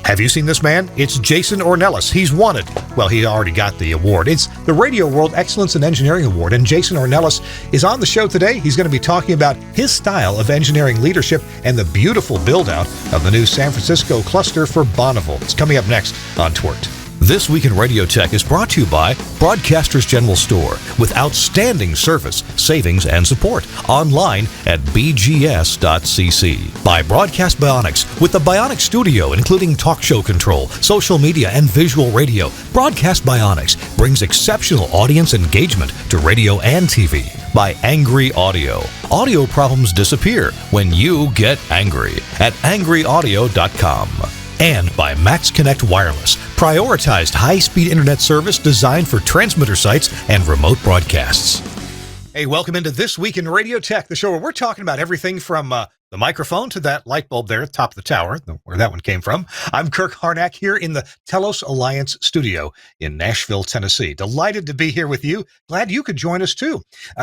Have you seen this man? It's Jason Ornellas. He's wanted. Well, he already got the award. It's the Radio World Excellence in Engineering Award, and Jason Ornellas is on the show today. He's going to be talking about his style of engineering leadership and the beautiful build-out of the new San Francisco cluster for Bonneville. It's coming up next on TWiRT. This Week in Radio Tech is brought to you by Broadcasters General Store, with outstanding service, savings, and support. Online at bgs.cc. By Broadcast Bionics, with the Bionics Studio, including talk show control, social media, and visual radio. Broadcast Bionics brings exceptional audience engagement to radio and TV. By Angry Audio. Audio problems disappear when you get angry at angryaudio.com. And by Max Connect Wireless, prioritized high-speed internet service designed for transmitter sites and remote broadcasts. Hey, welcome into This Week in Radio Tech, the show where we're talking about everything from the microphone to that light bulb there at the top of the tower, where that one came from. I'm Kirk Harnack here in the Telos Alliance studio in Nashville, Tennessee. Delighted to be here with you. Glad you could join us, too.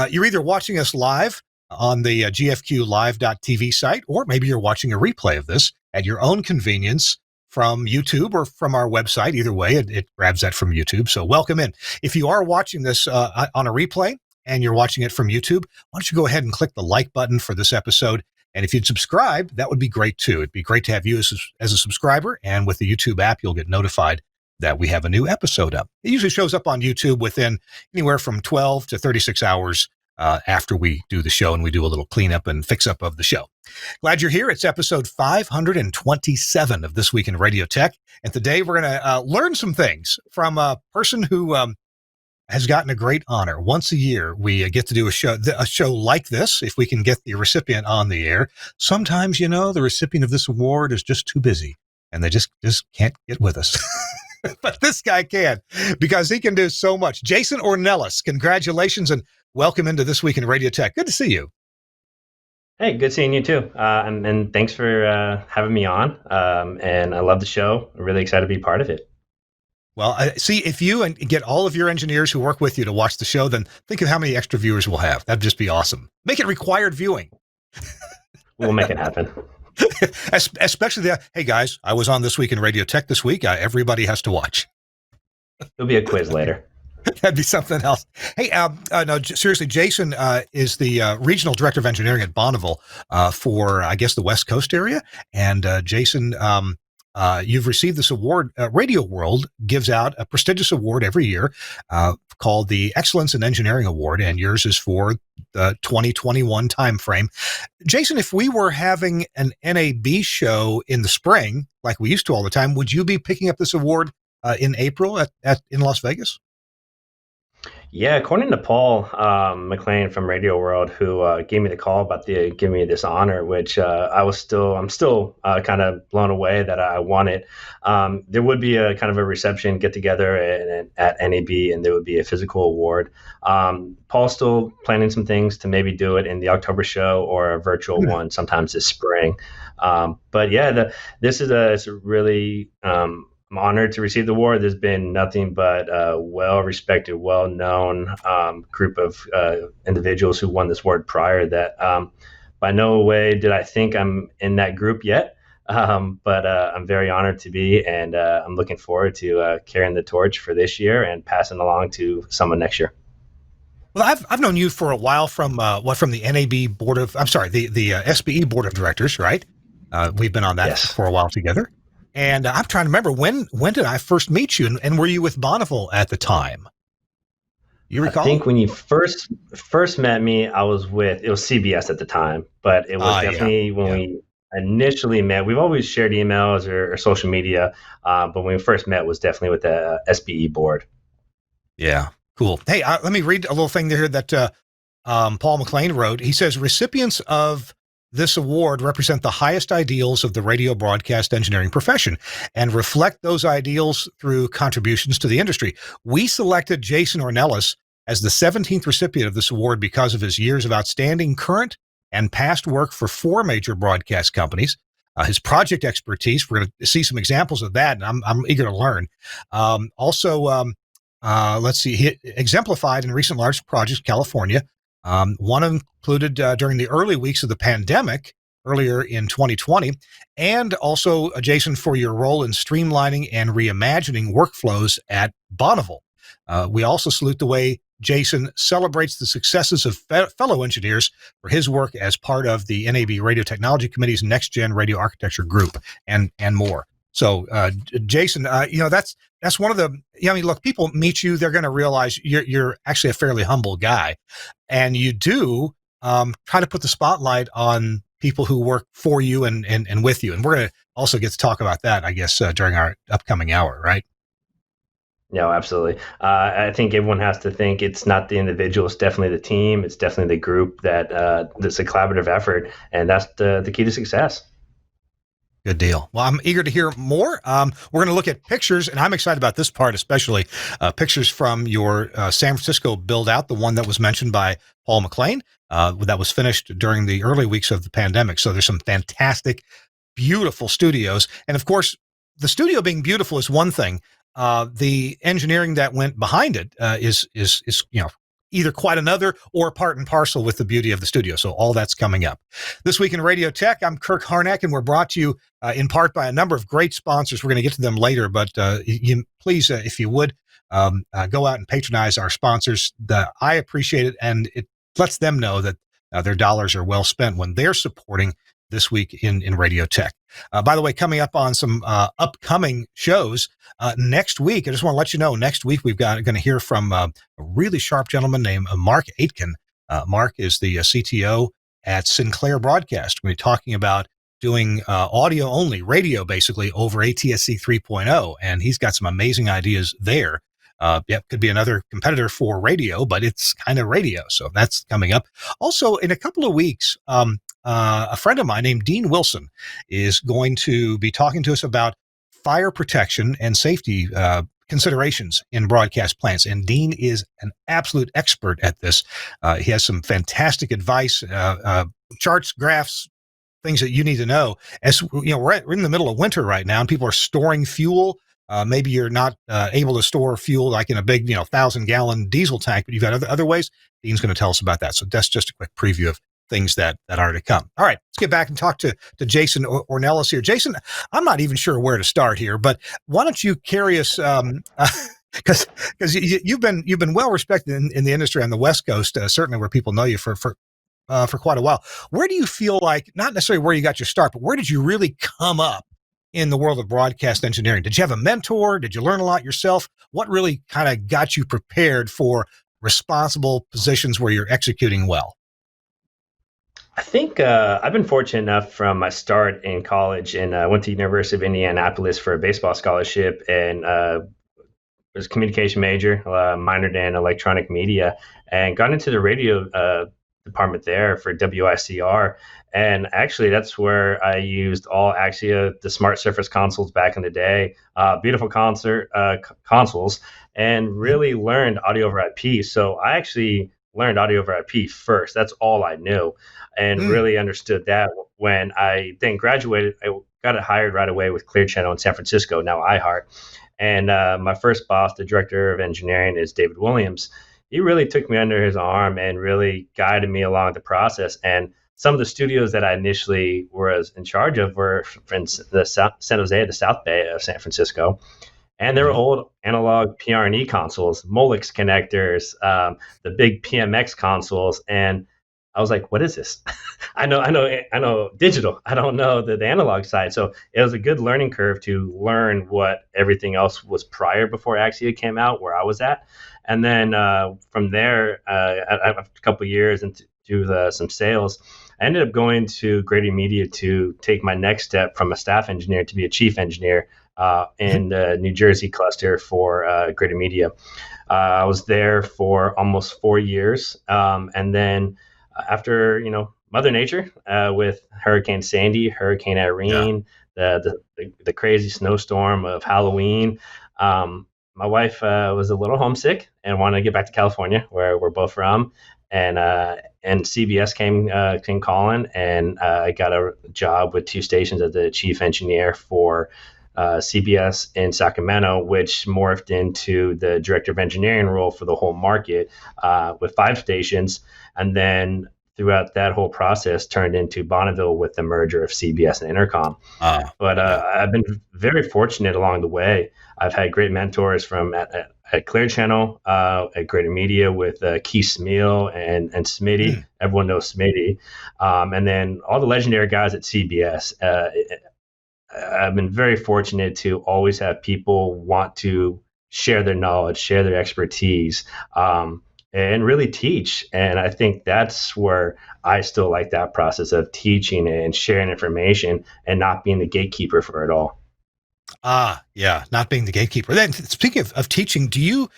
You're either watching us live on the gfqlive.tv site, or maybe you're watching a replay of this at your own convenience from YouTube or from our website. Either way, it grabs that from YouTube. So welcome in. If you are watching this on a replay and you're watching it from YouTube, why don't you go ahead and click the like button for this episode? And if you'd subscribe, that would be great too. It'd be great to have you as a subscriber. And with the YouTube app, you'll get notified that we have a new episode up. It usually shows up on YouTube within anywhere from 12 to 36 hours after we do the show, and we do a little cleanup and fix up of the show. Glad you're here. It's episode 527 of This Week in Radio Tech. And today we're going to learn some things from a person who has gotten a great honor. Once a year, we get to do a show like this, if we can get the recipient on the air. Sometimes, the recipient of this award is just too busy, and they just can't get with us. But this guy can, because he can do so much. Jason Ornellas, congratulations and welcome into This Week in Radio Tech. Good to see you. Hey, good seeing you too. And thanks for having me on. And I love the show. I'm really excited to be part of it. Well, see, if you and get all of your engineers who work with you to watch the show, then think of how many extra viewers we'll have. That'd just be awesome. Make it required viewing. We'll make it happen. Especially hey guys, I was on This Week in Radio Tech this week. Everybody has to watch. There'll be a quiz later. That'd be something else. Hey, no, seriously, Jason is the Regional Director of Engineering at Bonneville for, I guess, the West Coast area. And Jason, you've received this award. Radio World gives out a prestigious award every year called the Excellence in Engineering Award, and yours is for the 2021 timeframe. Jason, if we were having an NAB show in the spring, like we used to all the time, would you be picking up this award in April in Las Vegas? Yeah, according to Paul McLean from Radio World, who gave me the call about giving me this honor, which I'm still kind of blown away that I won it. There would be a kind of a reception get together at NAB, and there would be a physical award. Paul's still planning some things to maybe do it in the October show or a virtual one sometimes this spring. But yeah, it's a really I'm honored to receive the award. There's been nothing but a well-respected, well-known group of individuals who won this award prior that by no way did I think I'm in that group yet. But I'm very honored to be, and I'm looking forward to carrying the torch for this year and passing along to someone next year. Well, I've known you for a while from the NAB board of, the SBE board of directors, right? We've been on that for a while together. And I'm trying to remember, when did I first meet you, and were you with Bonneville at the time? You recall? I think when you first met me, it was CBS at the time, but it was definitely when we initially met. We've always shared emails or social media, but when we first met was definitely with the SBE board. Yeah, cool. Hey, let me read a little thing there that Paul McLean wrote. He says, recipients of this award represent the highest ideals of the radio broadcast engineering profession and reflect those ideals through contributions to the industry. We selected Jason Ornellas as the 17th recipient of this award because of his years of outstanding current and past work for 4 major broadcast companies. His project expertise, we're going to see some examples of that, and I'm eager to learn. Let's see, he exemplified in recent large projects, California. One included during the early weeks of the pandemic earlier in 2020, and also, Jason, for your role in streamlining and reimagining workflows at Bonneville. We also salute the way Jason celebrates the successes of fellow engineers for his work as part of the NAB Radio Technology Committee's Next Gen Radio Architecture Group, and more. So, Jason, that's one of the. I mean, look, people meet you, they're going to realize you're actually a fairly humble guy, and you do try to put the spotlight on people who work for you and with you. And we're going to also get to talk about that, I guess, during our upcoming hour, right? No, absolutely. I think everyone has to think it's not the individual, it's definitely the team, it's definitely the group that's a collaborative effort, and that's the key to success. Good deal. Well, I'm eager to hear more. We're going to look at pictures, and I'm excited about this part, especially pictures from your San Francisco build out, the one that was mentioned by Paul McLean, that was finished during the early weeks of the pandemic. So there's some fantastic, beautiful studios. And of course, the studio being beautiful is one thing. The engineering that went behind it is either quite another or part and parcel with the beauty of the studio. So all that's coming up. This Week in Radio Tech, I'm Kirk Harnack, and we're brought to you in part by a number of great sponsors. We're going to get to them later, but please, if you would, go out and patronize our sponsors. I appreciate it, and it lets them know that their dollars are well spent when they're supporting This Week in Radio Tech. By the way, coming up on some upcoming shows next week, I just want to let you know, next week we've going to hear from a really sharp gentleman named Mark Aitken. Mark is the CTO at Sinclair Broadcast. We're talking about doing audio only, radio basically, over ATSC 3.0, and he's got some amazing ideas there. Could be another competitor for radio, but it's kind of radio, so that's coming up. Also, in a couple of weeks, a friend of mine named Dean Wilson is going to be talking to us about fire protection and safety considerations in broadcast plants. And Dean is an absolute expert at this. He has some fantastic advice, charts, graphs, things that you need to know. As you know, we're in the middle of winter right now, and people are storing fuel. Maybe you're not able to store fuel like in a big, 1,000-gallon diesel tank, but you've got other ways. Dean's going to tell us about that. So that's just a quick preview of things that are to come. All right, let's get back and talk to Jason Ornellas here. Jason, I'm not even sure where to start here, but why don't you carry us, because you've been well respected in the industry on the West Coast, certainly where people know you for quite a while. Where do you feel like, not necessarily where you got your start, but where did you really come up in the world of broadcast engineering? Did you have a mentor? Did you learn a lot yourself? What really kind of got you prepared for responsible positions where you're executing well? I think I've been fortunate enough from my start in college, and I went to University of Indianapolis for a baseball scholarship, and was a communication major, minored in electronic media, and got into the radio department there for WICR. And actually, that's where I used all Axia, the Smart Surface consoles back in the day, beautiful consoles, and really learned audio over IP. So I actually learned audio over IP first. That's all I knew, and really understood that. When I then graduated, I got hired right away with Clear Channel in San Francisco, now iHeart. And my first boss, the director of engineering, is David Williams. He really took me under his arm and really guided me along the process. And some of the studios that I initially was in charge of were in the San Jose, the South Bay of San Francisco. And they were old analog PRNE consoles, Molex connectors, the big PMX consoles. And I was like, what is this? I know digital. I don't know the analog side. So it was a good learning curve to learn what everything else was prior, before Axia came out, where I was at. And then from there, after a couple of years into some sales, I ended up going to Grady Media to take my next step from a staff engineer to be a chief engineer in the New Jersey cluster for Grady Media. I was there for almost 4 years. And then after, Mother Nature, with Hurricane Sandy, Hurricane Irene, the crazy snowstorm of Halloween, my wife was a little homesick and wanted to get back to California, where we're both from. And CBS came calling, and I got a job with 2 stations as the chief engineer for CBS in Sacramento, which morphed into the director of engineering role for the whole market with 5 stations. And then throughout that whole process turned into Bonneville with the merger of CBS and Intercom. But Yeah. I've been very fortunate along the way. I've had great mentors from at Clear Channel, at Greater Media with Keith Smeal and Smitty. Everyone knows Smitty. And then all the legendary guys at CBS. I've been very fortunate to always have people want to share their knowledge, share their expertise, and really teach. And I think that's where I still like that process of teaching and sharing information and not being the gatekeeper for it all. Yeah, not being the gatekeeper. Then, speaking of teaching, do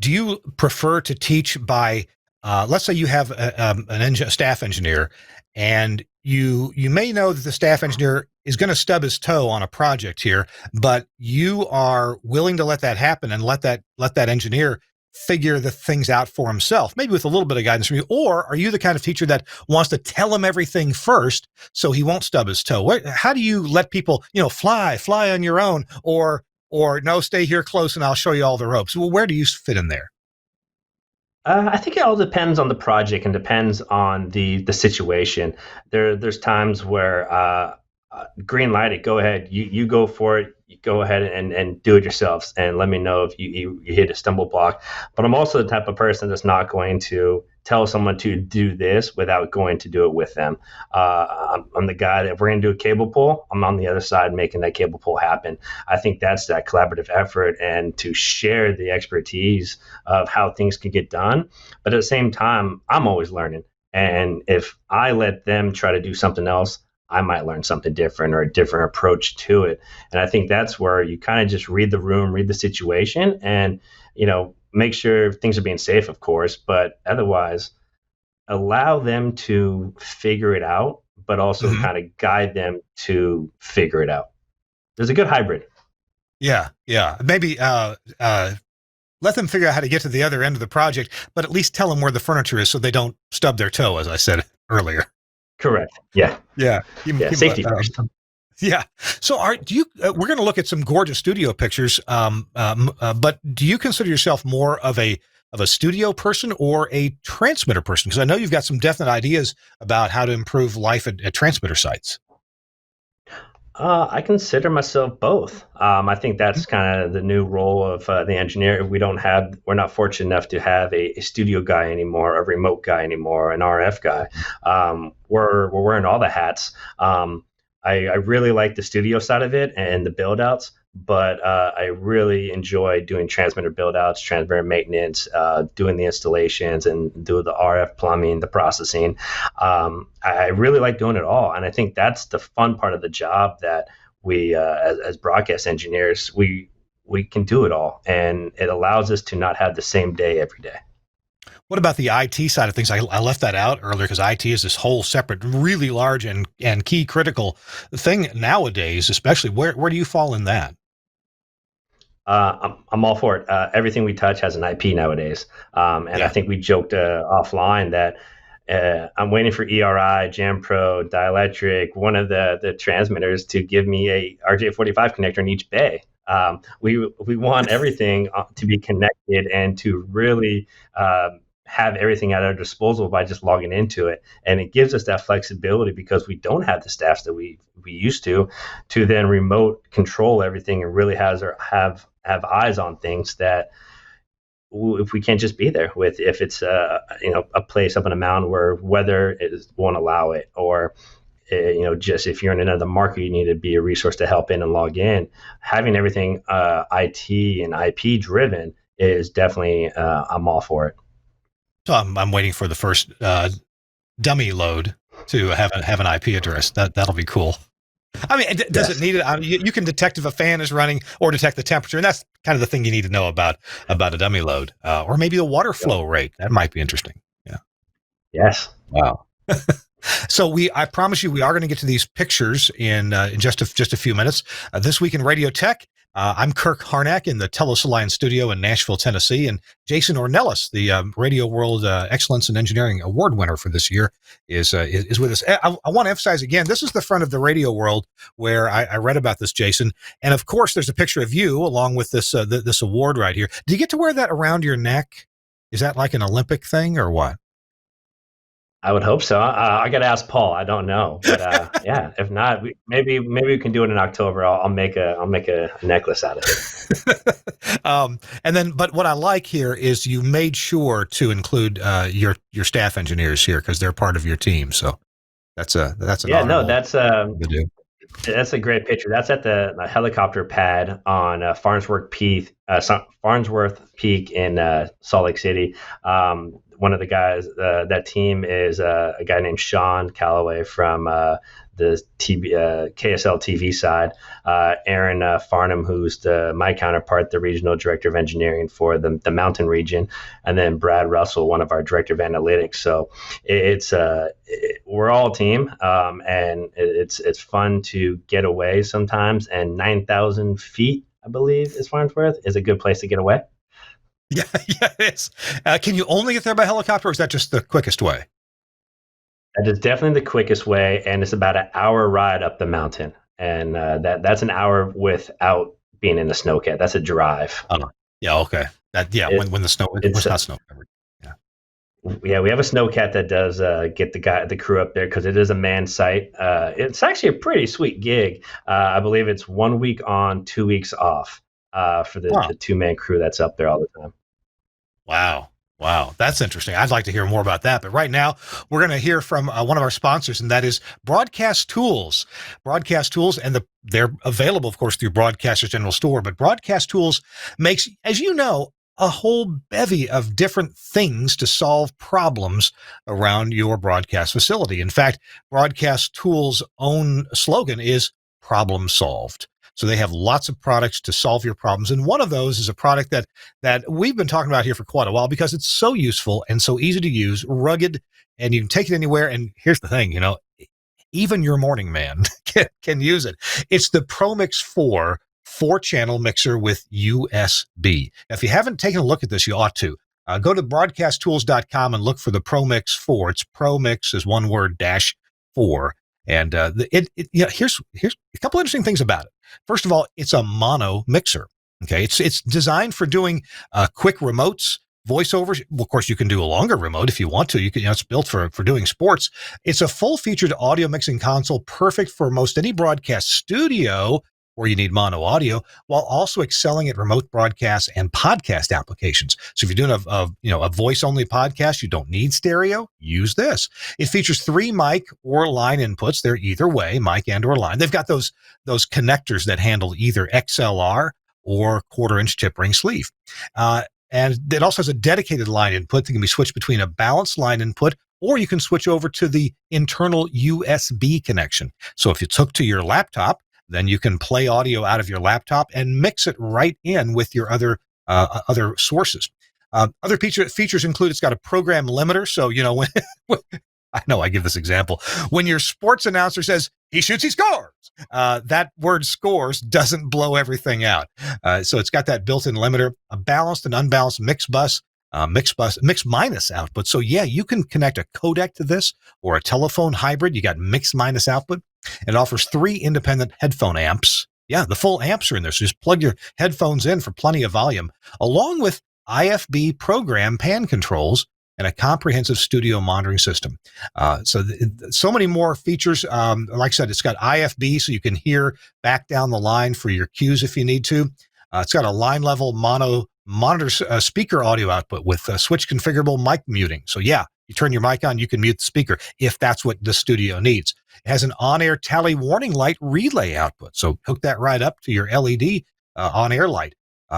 you prefer to teach by, let's say you have a staff engineer, and you may know that the staff engineer is going to stub his toe on a project here, but you are willing to let that happen and let that engineer figure the things out for himself, maybe with a little bit of guidance from you? Or are you the kind of teacher that wants to tell him everything first so he won't stub his toe? How do you let people, fly on your own, or no, stay here close and I'll show you all the ropes? Well, where do you fit in there? I think it all depends on the project and depends on the situation. There's times where green light it, go ahead, you go for it, you go ahead and do it yourselves, and let me know if you hit a stumble block. But I'm also the type of person that's not going to tell someone to do this without going to do it with them. I'm the guy that if we're going to do a cable pull, I'm on the other side making that cable pull happen. I think that's that collaborative effort and to share the expertise of how things can get done. But at the same time, I'm always learning. And if I let them try to do something else, I might learn something different or a different approach to it. And I think that's where you kind of just read the room, read the situation, and, make sure things are being safe, of course, but otherwise allow them to figure it out, but also kind of guide them to figure it out. There's a good hybrid. Yeah. Maybe let them figure out how to get to the other end of the project, but at least tell them where the furniture is so they don't stub their toe, as I said earlier. Correct. Yeah. Safety first. Yeah. So, we're going to look at some gorgeous studio pictures. But do you consider yourself more of a studio person or a transmitter person? Because I know you've got some definite ideas about how to improve life at transmitter sites. I consider myself both. I think that's kind of the new role of the engineer. We're not fortunate enough to have a studio guy anymore, a remote guy anymore, an RF guy. We're wearing all the hats. I really like the studio side of it and the build outs, but I really enjoy doing transmitter build outs, transmitter maintenance, doing the installations and do the RF plumbing, the processing. I really like doing it all. And I think that's the fun part of the job that we, as broadcast engineers, we can do it all. And it allows us to not have the same day every day. What about the IT side of things? I left that out earlier because IT is this whole separate, really large and key critical thing nowadays, especially. Where do you fall in that? I'm all for it. Everything we touch has an IP nowadays. I think we joked offline that I'm waiting for ERI, JamPro, Dielectric, one of the transmitters to give me a RJ45 connector in each bay. We want everything to be connected and to really have everything at our disposal by just logging into it. And it gives us that flexibility because we don't have the staffs that we used to then remote control everything and really have eyes on things that if we can't just be there with, if it's a place up on a mountain where weather won't allow it, or just if you're in another market, you need to be a resource to help in and log in. Having everything IT and IP driven is definitely, I'm all for it. So I'm waiting for the first dummy load to have an IP address. That'll be cool. I mean, does it need it? I mean, you can detect if a fan is running or detect the temperature, and that's kind of the thing you need to know about a dummy load, or maybe the water flow rate. That might be interesting. Yeah. Yes. Wow. So I promise you, we are going to get to these pictures in just a few minutes. This week in Radio Tech, I'm Kirk Harnack in the Telos Alliance studio in Nashville, Tennessee, and Jason Ornellas, the Radio World Excellence in Engineering Award winner for this year, is with us. I want to emphasize again, this is the front of the Radio World where I read about this, Jason, and of course, there's a picture of you along with this this award right here. Do you get to wear that around your neck? Is that like an Olympic thing or what? I would hope so. I got to ask Paul. I don't know, but yeah, if not, maybe we can do it in October. I'll make a necklace out of it. And then, but what I like here is you made sure to include your staff engineers here because they're part of your team. So that's an Yeah, no, honorable to do. that's a great picture. That's at the helicopter pad on Farnsworth Peak in Salt Lake City. One of the guys, that team is a guy named Sean Calloway from the KSL TV side. Aaron Farnham, who's my counterpart, the regional director of engineering for the Mountain region, and then Brad Russell, one of our director of analytics. So we're all a team, and it's fun to get away sometimes. And 9,000 feet, I believe, is Farnsworth, is a good place to get away. Yeah, yeah, it is. Can you only get there by helicopter, or is that just the quickest way? That is definitely the quickest way, and it's about an hour ride up the mountain, and that's an hour without being in a snowcat. That's a drive. Yeah, okay. When the snow it's not snow covered. Yeah, we have a snowcat that does get the crew up there because it is a manned site. It's actually a pretty sweet gig. I believe it's 1 week on, 2 weeks off for the 2-man crew that's up there all the time. Wow. That's interesting. I'd like to hear more about that. But right now, we're going to hear from one of our sponsors, and that is Broadcast Tools. Broadcast Tools, and they're available, of course, through Broadcasters General Store. But Broadcast Tools makes, as you know, a whole bevy of different things to solve problems around your broadcast facility. In fact, Broadcast Tools' own slogan is problem solved. So they have lots of products to solve your problems. And one of those is a product that we've been talking about here for quite a while because it's so useful and so easy to use, rugged, and you can take it anywhere. And here's the thing, even your morning man can use it. It's the ProMix 4 4-channel mixer with USB. Now, if you haven't taken a look at this, you ought to. Go to broadcasttools.com and look for the ProMix 4. It's ProMix is one word -4. And here's a couple interesting things about it. First of all, it's a mono mixer. Okay, it's designed for doing quick remotes, voiceovers. Well, of course, you can do a longer remote if you want to. You can, it's built for doing sports. It's a full-featured audio mixing console, perfect for most any broadcast studio where you need mono audio, while also excelling at remote broadcasts and podcast applications. So if you're doing a voice-only podcast, you don't need stereo, use this. It features 3 mic or line inputs. They're either way, mic and or line. They've got those connectors that handle either XLR or 1/4-inch tip ring sleeve. And it also has a dedicated line input that can be switched between a balanced line input, or you can switch over to the internal USB connection. So if it's hooked to your laptop, then you can play audio out of your laptop and mix it right in with your other sources. Other features include it's got a program limiter. So, when I know I give this example. When your sports announcer says, he shoots, he scores, that word scores doesn't blow everything out. So it's got that built-in limiter, a balanced and unbalanced mix minus output. So yeah, you can connect a codec to this or a telephone hybrid. You got mix minus output. It offers 3 independent headphone amps. Yeah, the full amps are in there. So just plug your headphones in for plenty of volume, along with IFB program pan controls and a comprehensive studio monitoring system. So many more features. Like I said, it's got IFB, so you can hear back down the line for your cues if you need to. It's got a line level monitor speaker audio output with switch configurable mic muting. So yeah, you turn your mic on, you can mute the speaker if that's what the studio needs. It has an on-air tally warning light relay output. So hook that right up to your LED on-air light.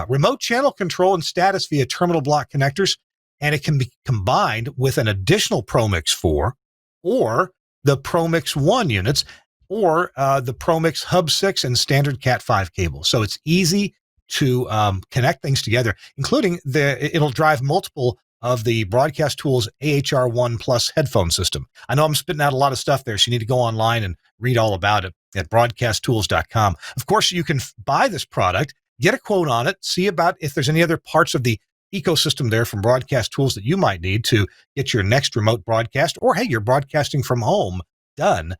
Remote channel control and status via terminal block connectors. And it can be combined with an additional ProMix 4 or the ProMix 1 units or the ProMix Hub 6 and standard Cat 5 cables. So it's easy to connect things together, including it'll drive multiple of the Broadcast Tools AHR1 Plus headphone system. I know I'm spitting out a lot of stuff there, so you need to go online and read all about it at broadcasttools.com. Of course, you can buy this product, get a quote on it, see about if there's any other parts of the ecosystem there from Broadcast Tools that you might need to get your next remote broadcast, or hey, you're broadcasting from home done.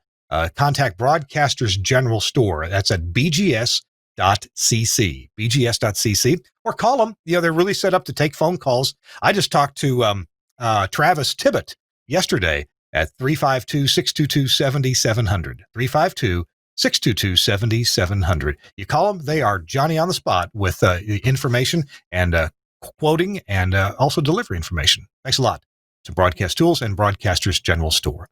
Contact Broadcasters General Store. That's at bgs.cc, or call them. They're really set up to take phone calls. I just talked to Travis Tibbett yesterday, at 352-622-7700. 352-622-7700. You call them. They are Johnny on the spot with information and quoting and also delivery information. Thanks a lot to Broadcast Tools and Broadcasters General Store.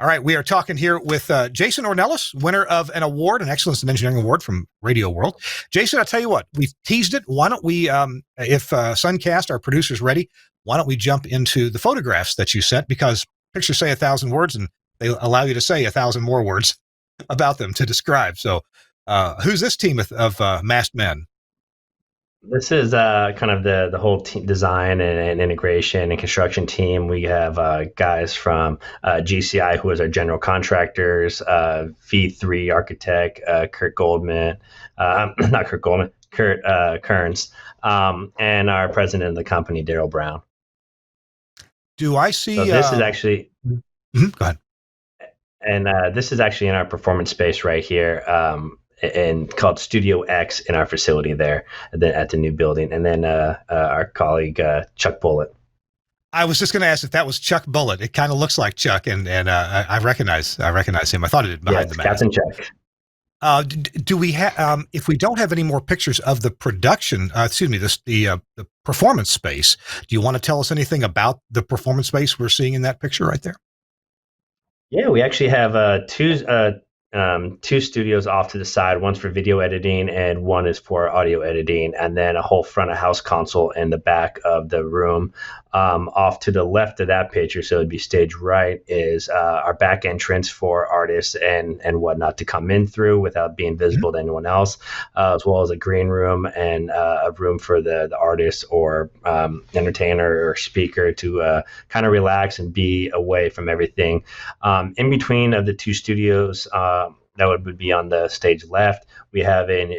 All right, we are talking here with Jason Ornellas, winner of an award, an Excellence in Engineering Award from Radio World. Jason, I'll tell you what, we've teased it. Why don't we, if Suncast, our producer's ready, why don't we jump into the photographs that you sent? Because pictures say 1,000 words, and they allow you to say 1,000 more words about them to describe. So who's this team of masked men? This is kind of the whole design and integration and construction team. We have guys from GCI, who is our general contractors, V3 architect, Kurt Goldman, not Kurt Goldman, Kurt Kearns, and our president of the company, Daryl Brown. Do I see? So this is actually. Go ahead. And this is actually in our performance space right here. And called Studio X in our facility there at the new building. And then our colleague, Chuck Bullitt. I was just going to ask if that was Chuck Bullitt. It kind of looks like Chuck, and I recognize him. I thought it did behind the mask. Captain Chuck. Do we have, if we don't have any more pictures of the production, the performance space, do you want to tell us anything about the performance space we're seeing in that picture right there? Yeah, we actually have two studios off to the side. One's for video editing and one is for audio editing, and then a whole front of house console in the back of the room. Off to the left of that picture, so it'd be stage right, is our back entrance for artists and whatnot to come in through without being visible to anyone else, as well as a green room and a room for the artist or entertainer or speaker to kind of relax and be away from everything. In between of the two studios, that would be on the stage left, we have an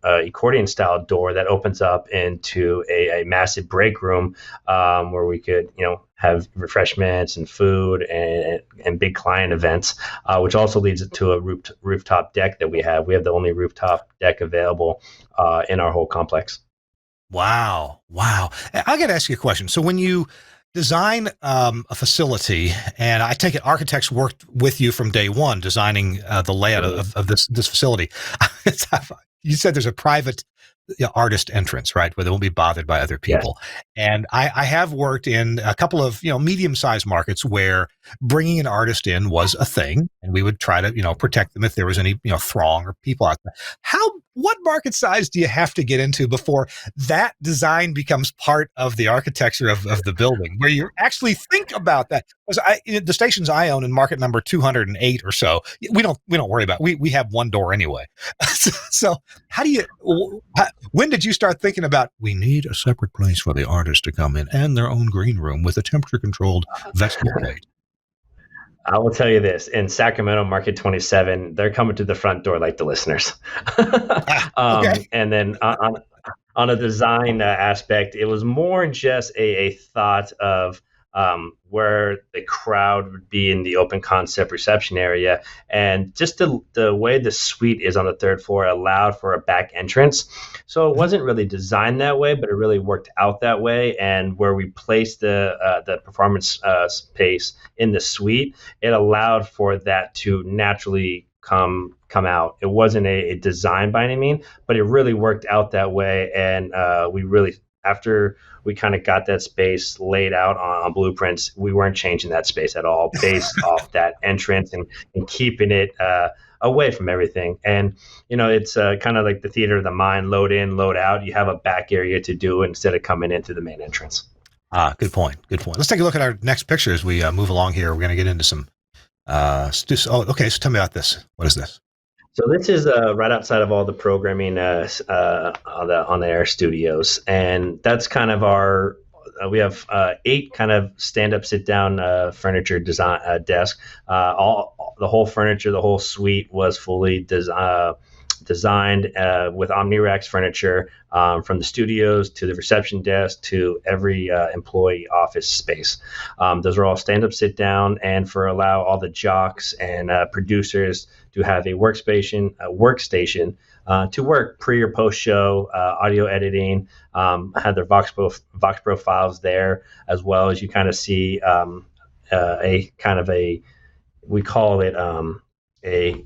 accordion style door that opens up into a massive break room where we could, have refreshments and food and big client events, which also leads to a rooftop deck that we have. We have the only rooftop deck available in our whole complex. Wow. I got to ask you a question. So when you design a facility, and I take it architects worked with you from day one designing the layout of this facility. You said there's a private artist entrance, right, where they won't be bothered by other people. Yes. And I have worked in a couple of medium-sized markets where bringing an artist in was a thing, and we would try to protect them if there was any throng or people out there. What market size do you have to get into before that design becomes part of the architecture of the building, where you actually think about that? Because the stations I own in market number 208 or so, we don't worry about it. We have one door anyway. So when did you start thinking about, we need a separate place for the artist to come in and their own green room with a temperature controlled vegetable plate? I will tell you this, in Sacramento Market 27, they're coming to the front door like the listeners. Okay. And then on a design aspect, it was more just a thought of where the crowd would be in the open concept reception area. And just the way the suite is on the third floor allowed for a back entrance. So it wasn't really designed that way, but it really worked out that way. And where we placed the performance space in the suite, it allowed for that to naturally come out. It wasn't a design by any means, but it really worked out that way. And after we kind of got that space laid out on blueprints, we weren't changing that space at all based off that entrance and keeping it away from everything. And, it's kind of like the theater of the mind, load in, load out. You have a back area to do instead of coming into the main entrance. Good point. Let's take a look at our next picture as we move along here. We're going to get into some, okay. So tell me about this. What is this? So this is right outside of all the programming on the Air Studios, and that's kind of our. We have 8 kind of stand-up, sit-down furniture design desk. The whole furniture, the whole suite was fully designed with OmniRex furniture from the studios to the reception desk to every employee office space. Those are all stand-up, sit-down, and allow all the jocks and producers to have a workstation to work pre or post show, audio editing, had their Vox profiles there, as well as you kind of see a kind of a, we call it a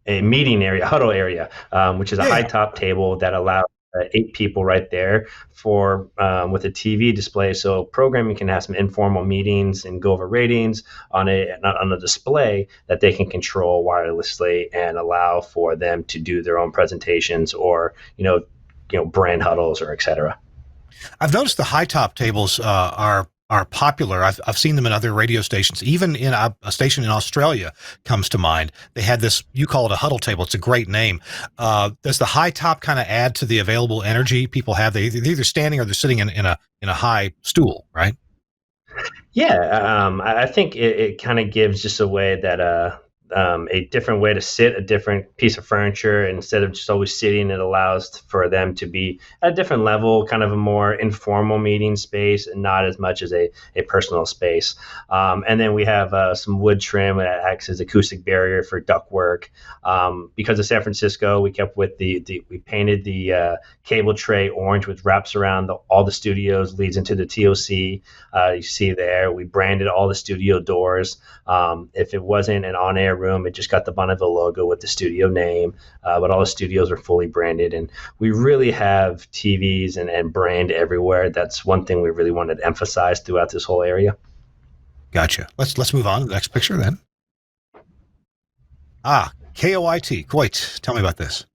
a meeting area, huddle area, which is a high Yeah. top table that allows 8 people right there for with a TV display, so programming can have some informal meetings and go over ratings on a display that they can control wirelessly and allow for them to do their own presentations or brand huddles or etc. I've noticed the high top tables are popular. I've seen them in other radio stations. Even in a station in Australia comes to mind. They had this. You call it a huddle table. It's a great name. Does the high top kind of add to the available energy people have? They're either standing or they're sitting in a high stool, right? Yeah, I think it kind of gives just a way that a different way to sit, a different piece of furniture. Instead of just always sitting, it allows for them to be at a different level, kind of a more informal meeting space and not as much as a personal space. And then we have some wood trim that acts as acoustic barrier for duct work. Because of San Francisco, we kept with we painted the cable tray orange, which wraps around all the studios, leads into the TOC. You see there, we branded all the studio doors. If it wasn't an on-air room, it just got the Bonneville logo with the studio name, but all the studios are fully branded, and we really have TVs and brand everywhere. That's one thing we really wanted to emphasize throughout this whole area. Gotcha. Let's move on to the next picture then. KOIT, Coit. Tell me about this.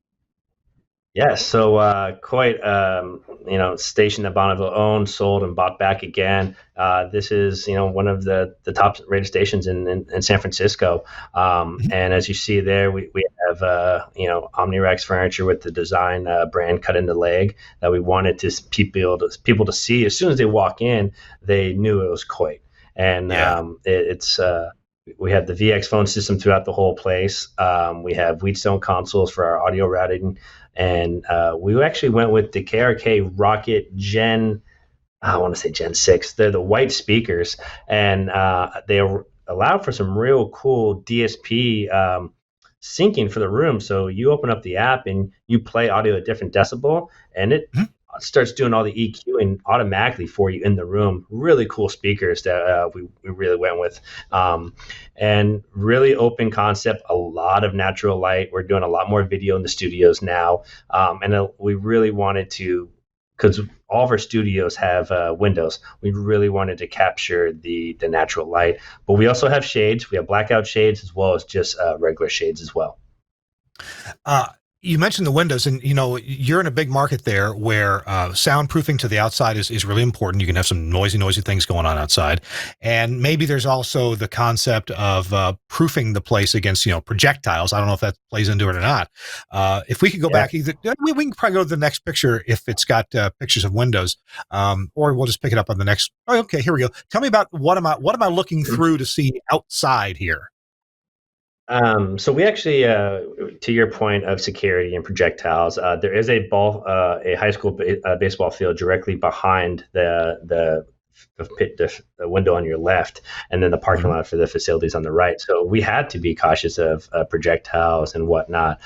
Yeah, so Coit, station that Bonneville owned, sold, and bought back again. This is, one of the top rated stations in San Francisco. And as you see there, we have, OmniRex furniture with the design brand cut in the leg that we wanted people to see. As soon as they walk in, they knew it was Coit. And we have the VX phone system throughout the whole place. We have Wheatstone consoles for our audio routing. And we actually went with the KRK ROKIT I want to say Gen 6. They're the white speakers, and they allow for some real cool DSP syncing for the room. So you open up the app and you play audio at different decibel, and it starts doing all the EQing automatically for you in the room. Really cool speakers that we really went with. And really open concept, a lot of natural light. We're doing a lot more video in the studios now. And we really wanted to, because all of our studios have windows, we really wanted to capture the natural light. But we also have shades. We have blackout shades as well as just regular shades as well. You mentioned the windows, and you're in a big market there where soundproofing to the outside is really important. You can have some noisy things going on outside, and maybe there's also the concept of proofing the place against projectiles. I don't know if that plays into it or not. If we could go back, we can probably go to the next picture if it's got pictures of windows, or we'll just pick it up on the next. Oh, okay, here we go. Tell me about what am I looking through to see outside here? So we actually, to your point of security and projectiles, there is a high school baseball field directly behind the window on your left, and then the parking lot for the facilities on the right. So we had to be cautious of projectiles and whatnot.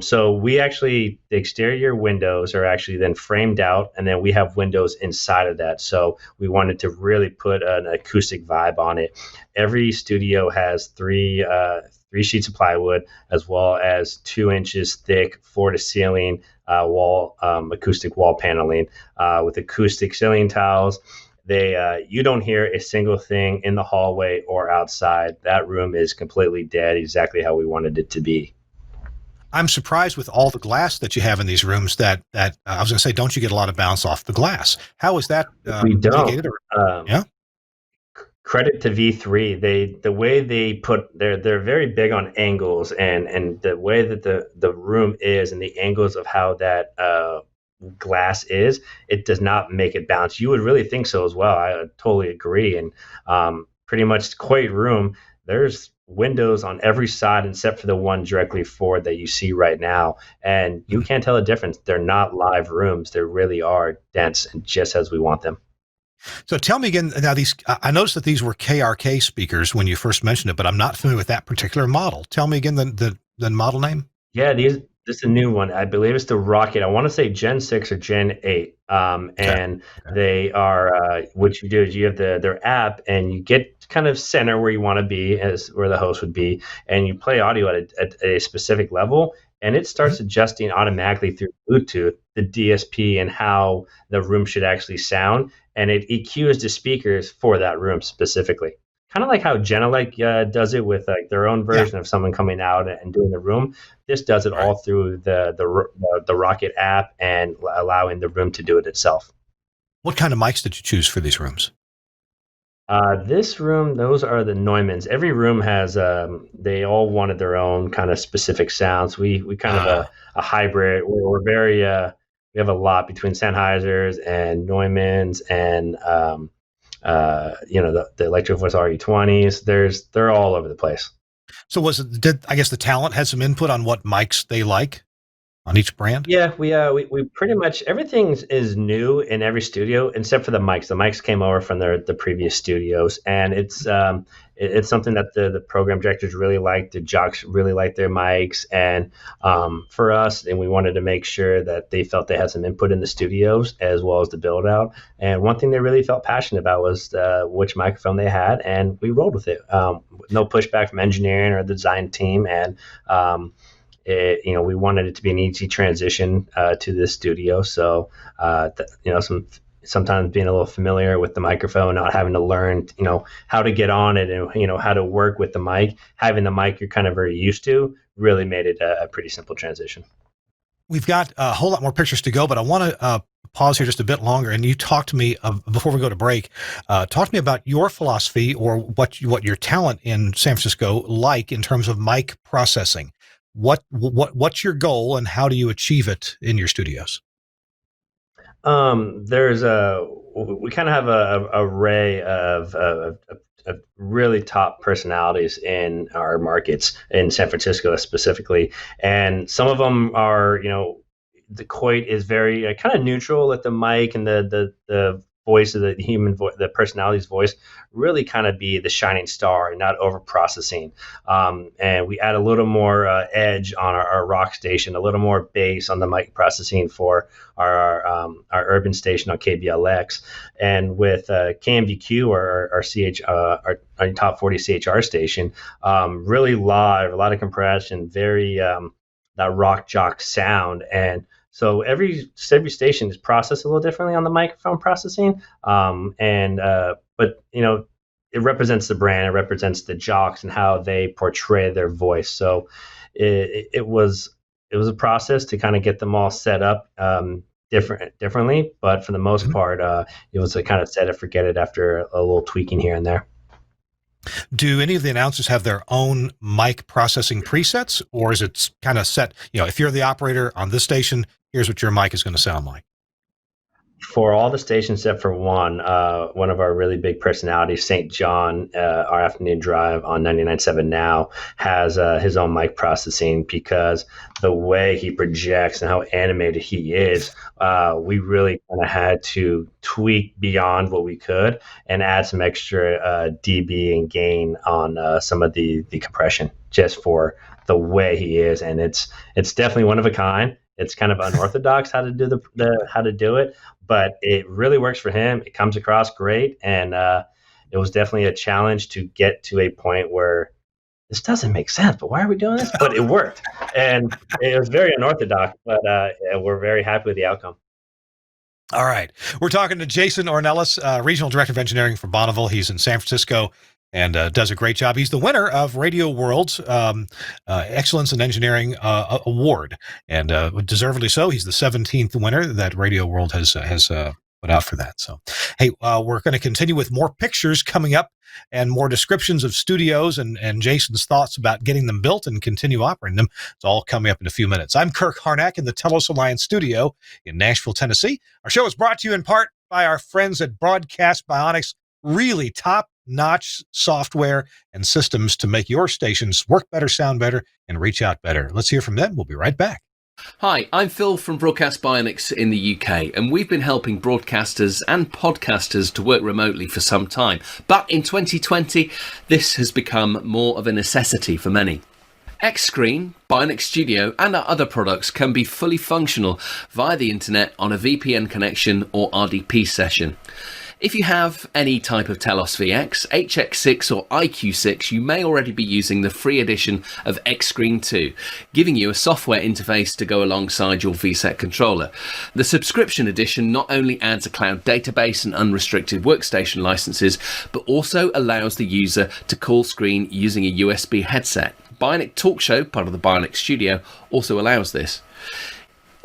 So the exterior windows are actually then framed out, and then we have windows inside of that. So we wanted to really put an acoustic vibe on it. Every studio has three sheets of plywood, as well as 2 inches thick floor to ceiling acoustic wall paneling with acoustic ceiling tiles. You don't hear a single thing in the hallway or outside. That room is completely dead, exactly how we wanted it to be. I'm surprised with all the glass that you have in these rooms that I was going to say, don't you get a lot of bounce off the glass? How is that we don't. mitigated? Yeah. Credit to V3. The way they they're very big on angles, and the way that the room is and the angles of how that glass is, it does not make it bounce. You would really think so as well. I totally agree. And pretty much Coit room, there's windows on every side except for the one directly forward that you see right now, and you can't tell the difference. They're not live rooms. They really are dense and just as we want them. So tell me again, now I noticed that these were KRK speakers when you first mentioned it, but I'm not familiar with that particular model. Tell me again the model name. Yeah, This is a new one. I believe it's the ROKIT. I want to say Gen 6 or Gen 8. And they are, what you do is you have their app and you get kind of center where you want to be, as where the host would be, and you play audio at a specific level, and it starts adjusting automatically through Bluetooth the DSP and how the room should actually sound, and it EQs the speakers for that room specifically. Kind of like how Genelec does it with like their own version of someone coming out and doing the room. This does it all through the ROKIT app and allowing the room to do it itself. What kind of mics did you choose for these rooms? This room, those are the Neumanns. Every room has, they all wanted their own kind of specific sounds. We kind of a hybrid. We're very, we have a lot between Sennheisers and Neumanns and, the Electro Voice RE20s. They're all over the place. So I guess the talent had some input on what mics they like on each brand? Yeah, we pretty much everything is new in every studio except for the mics. The mics came over from the previous studios, and it's something that the program directors really liked. The jocks really liked their mics, and for us, and we wanted to make sure that they felt they had some input in the studios as well as the build out. And one thing they really felt passionate about was which microphone they had, and we rolled with it. No pushback from engineering or the design team, and we wanted it to be an easy transition to this studio. So, sometimes being a little familiar with the microphone, not having to learn, how to get on it and, how to work with the mic, having the mic you're kind of very used to really made it a pretty simple transition. We've got a whole lot more pictures to go, but I want to pause here just a bit longer. And you talk to me before we go to break. Talk to me about your philosophy or what your talent in San Francisco like in terms of mic processing. What's your goal and how do you achieve it in your studios? We kind of have a array of really top personalities in our markets in San Francisco specifically, and some of them are, the Coit is very kind of neutral at the mic, and the voice of the human voice, the personality's voice, really kind of be the shining star and not over processing. And we add a little more edge on our rock station, a little more bass on the mic processing for our urban station on KBLX. And with KMVQ, our top 40 CHR station, really live, a lot of compression, very that rock jock sound. And so every station is processed a little differently on the microphone processing, but it represents the brand, it represents the jocks and how they portray their voice. So it was a process to kind of get them all set up differently, but for the most part, it was a kind of set it, forget it after a little tweaking here and there. Do any of the announcers have their own mic processing presets, or is it kind of set, if you're the operator on this station, here's what your mic is going to sound like? For all the stations except for one of our really big personalities, St. John, our afternoon drive on 99.7 now, has his own mic processing, because the way he projects and how animated he is, we really kind of had to tweak beyond what we could and add some extra dB and gain on some of the compression just for the way he is. And it's definitely one of a kind. It's kind of unorthodox how to do how to do it, but it really works for him. It comes across great, and it was definitely a challenge to get to a point where this doesn't make sense, but why are we doing this? But it worked, and it was very unorthodox, but we're very happy with the outcome. All right. We're talking to Jason Ornellas, Regional Director of Engineering for Bonneville. He's in San Francisco and does a great job. He's the winner of Radio World's Excellence in Engineering Award, and deservedly so. He's the 17th winner that Radio World has put out for that. So, hey, we're going to continue with more pictures coming up and more descriptions of studios and Jason's thoughts about getting them built and continue operating them. It's all coming up in a few minutes. I'm Kirk Harnack in the Telos Alliance studio in Nashville, Tennessee. Our show is brought to you in part by our friends at Broadcast Bionics. Really top-notch software and systems to make your stations work better, sound better, and reach out better. Let's hear from them. We'll be right back. Hi, I'm Phil from Broadcast Bionics in the UK, and we've been helping broadcasters and podcasters to work remotely for some time. But in 2020, this has become more of a necessity for many. X-Screen, Bionics Studio and our other products can be fully functional via the internet on a VPN connection or RDP session. If you have any type of Telos VX, HX6 or IQ6, you may already be using the free edition of X-Screen 2, giving you a software interface to go alongside your VSET controller. The subscription edition not only adds a cloud database and unrestricted workstation licenses, but also allows the user to call screen using a USB headset. Bionic Talk Show, part of the Bionics Studio, also allows this.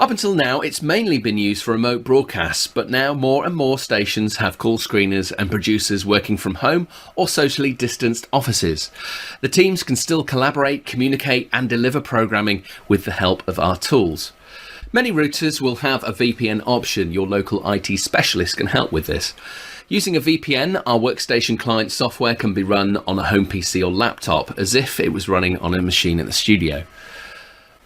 Up until now, it's mainly been used for remote broadcasts, but now more and more stations have call screeners and producers working from home or socially distanced offices. The teams can still collaborate, communicate and deliver programming with the help of our tools. Many routers will have a VPN option. Your local IT specialist can help with this. Using a VPN, our workstation client software can be run on a home PC or laptop as if it was running on a machine in the studio.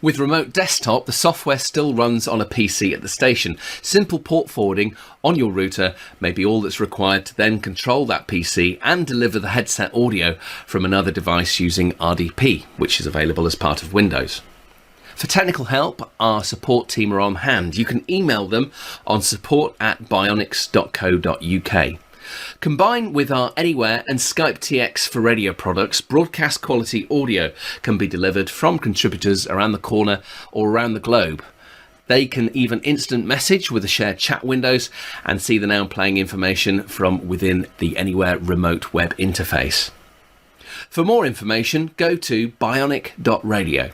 With remote desktop, the software still runs on a PC at the station. Simple port forwarding on your router may be all that's required to then control that PC and deliver the headset audio from another device using RDP, which is available as part of Windows. For technical help, our support team are on hand. You can email them on support@bionics.co.uk. Combined with our Anywhere and Skype TX for radio products, broadcast quality audio can be delivered from contributors around the corner or around the globe. They can even instant message with the shared chat windows and see the now playing information from within the Anywhere remote web interface. For more information, go to bionic.radio.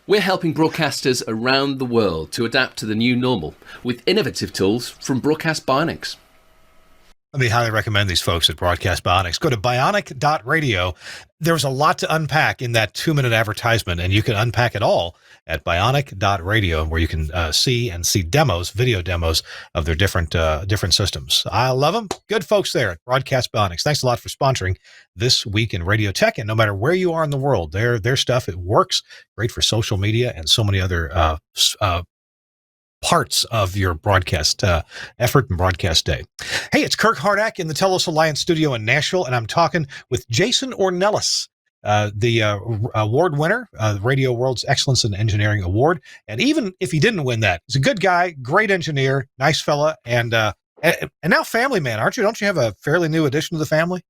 We're helping broadcasters around the world to adapt to the new normal with innovative tools from Broadcast Bionics. Let me highly recommend these folks at Broadcast Bionics. Go to bionic.radio. There's a lot to unpack in that 2-minute advertisement, and you can unpack it all at bionic.radio, where you can see demos, video demos of their different systems. I love them. Good folks there at Broadcast Bionics. Thanks a lot for sponsoring This Week in Radio Tech. And no matter where you are in the world, their stuff, it works. Great for social media and so many other parts of your broadcast effort and broadcast day. Hey, it's Kirk Hardak in the Telos Alliance studio in Nashville, and I'm talking with Jason Ornellas, the award winner, the Radio World's Excellence in Engineering Award. And even if he didn't win that, he's a good guy, great engineer, nice fella, and now family man, aren't you? Don't you have a fairly new addition to the family?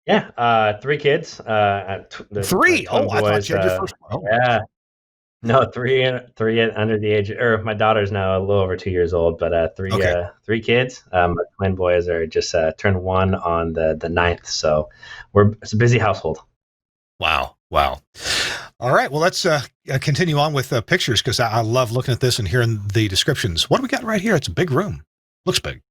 Yeah, 3 kids. 3? Oh, I thought you had your first one. Oh. Yeah. No, three under the age, or my daughter's now a little over 2 years old, but 3 kids. My twin boys are just turned 1 on the 9th, so it's a busy household. Wow. All right, well, let's continue on with pictures, because I love looking at this and hearing the descriptions. What do we got right here? It's a big room. Looks big.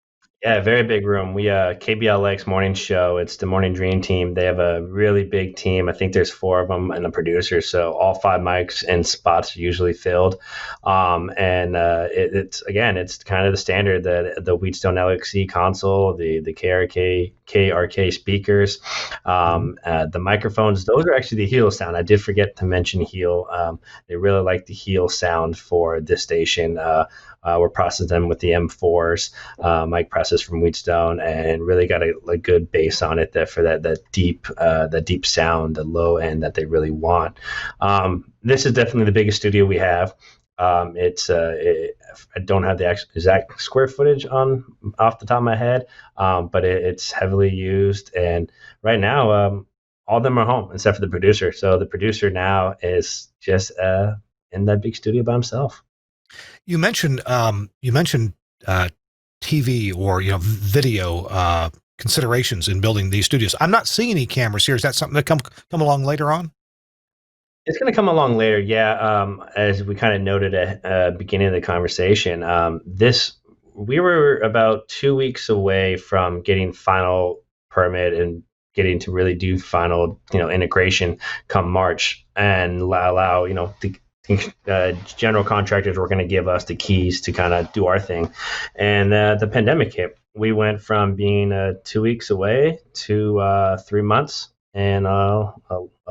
Yeah, very big room. We KBLX morning show. It's the Morning Dream team. They have a really big team. I think there's 4 of them and a producer. So all 5 mics and spots are usually filled. It's kind of the standard, the Wheatstone LXC console, the KRK speakers, the microphones. Those are actually the Heel sound. I did forget to mention Heel. They really like the Heel sound for this station. We're processing them with the M4s, mic presses from Wheatstone, and really got a good bass on it for that deep sound, the low end that they really want. This is definitely the biggest studio we have. I don't have the exact square footage off the top of my head, but it's heavily used. And right now, all of them are home except for the producer. So the producer now is just in that big studio by himself. You mentioned TV or video considerations in building these studios. I'm not seeing any cameras here. Is that something that come along later on? It's going to come along later, yeah. As we kind of noted at the beginning of the conversation, we were about 2 weeks away from getting final permit and getting to really do final integration come March, and allow the general contractors were going to give us the keys to kind of do our thing. And the pandemic hit. We went from being 2 weeks away to 3 months. and a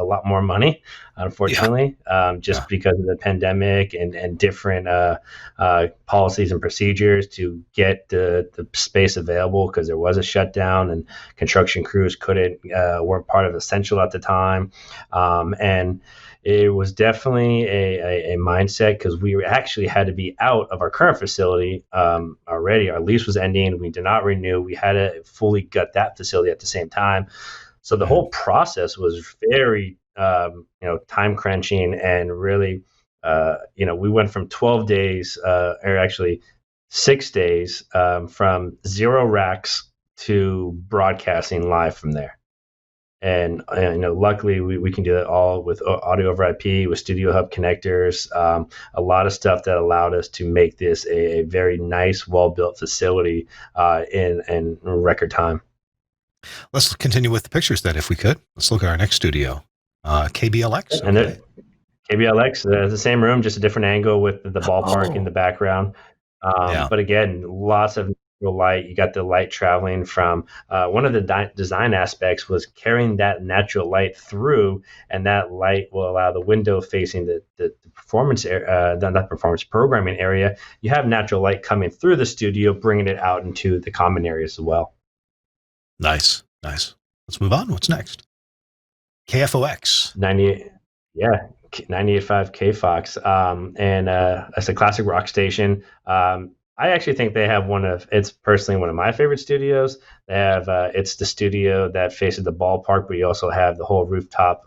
lot more money, unfortunately, just because of the pandemic and different policies and procedures to get the space available, because there was a shutdown and construction crews weren't part of Essential at the time. And it was definitely a mindset, because we actually had to be out of our current facility already. Our lease was ending. We did not renew. We had to fully gut that facility at the same time. So the whole process was very, time crunching, and really, we went from 12 days, or actually 6 days, from 0 racks to broadcasting live from there. And luckily we can do that all with audio over IP, with Studio Hub connectors, a lot of stuff that allowed us to make this a very nice, well-built facility in record time. Let's continue with the pictures then, if we could. Let's look at our next studio, KBLX. And KBLX, the same room, just a different angle with the ballpark in the background. But again, lots of natural light. You got the light traveling from one of the design aspects was carrying that natural light through, and that light will allow the window facing the performance area, not performance programming area. You have natural light coming through the studio, bringing it out into the common areas as well. Nice. Let's move on. What's next? KFOX 98. Yeah. 98.5 KFOX, and it's a classic rock station. I actually think they have it's personally one of my favorite studios. They have, it's the studio that faces the ballpark, but you also have the whole rooftop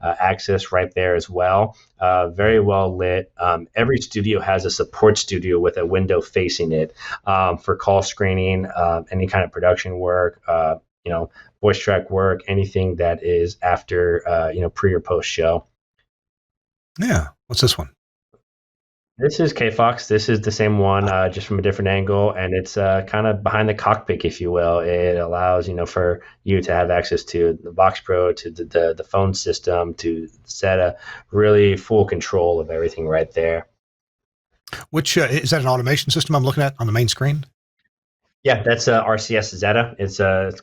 access right there as well. Very well lit. Every studio has a support studio with a window facing it for call screening, any kind of production work, voice track work, anything that is after, pre or post show. Yeah. What's this one? This is KFOX. This is the same one, just from a different angle, and it's kind of behind the cockpit, if you will. It allows, for you to have access to the Vox Pro, to the phone system, to set a really full control of everything right there. Which is that an automation system I'm looking at on the main screen? Yeah, that's RCS Zeta. It's our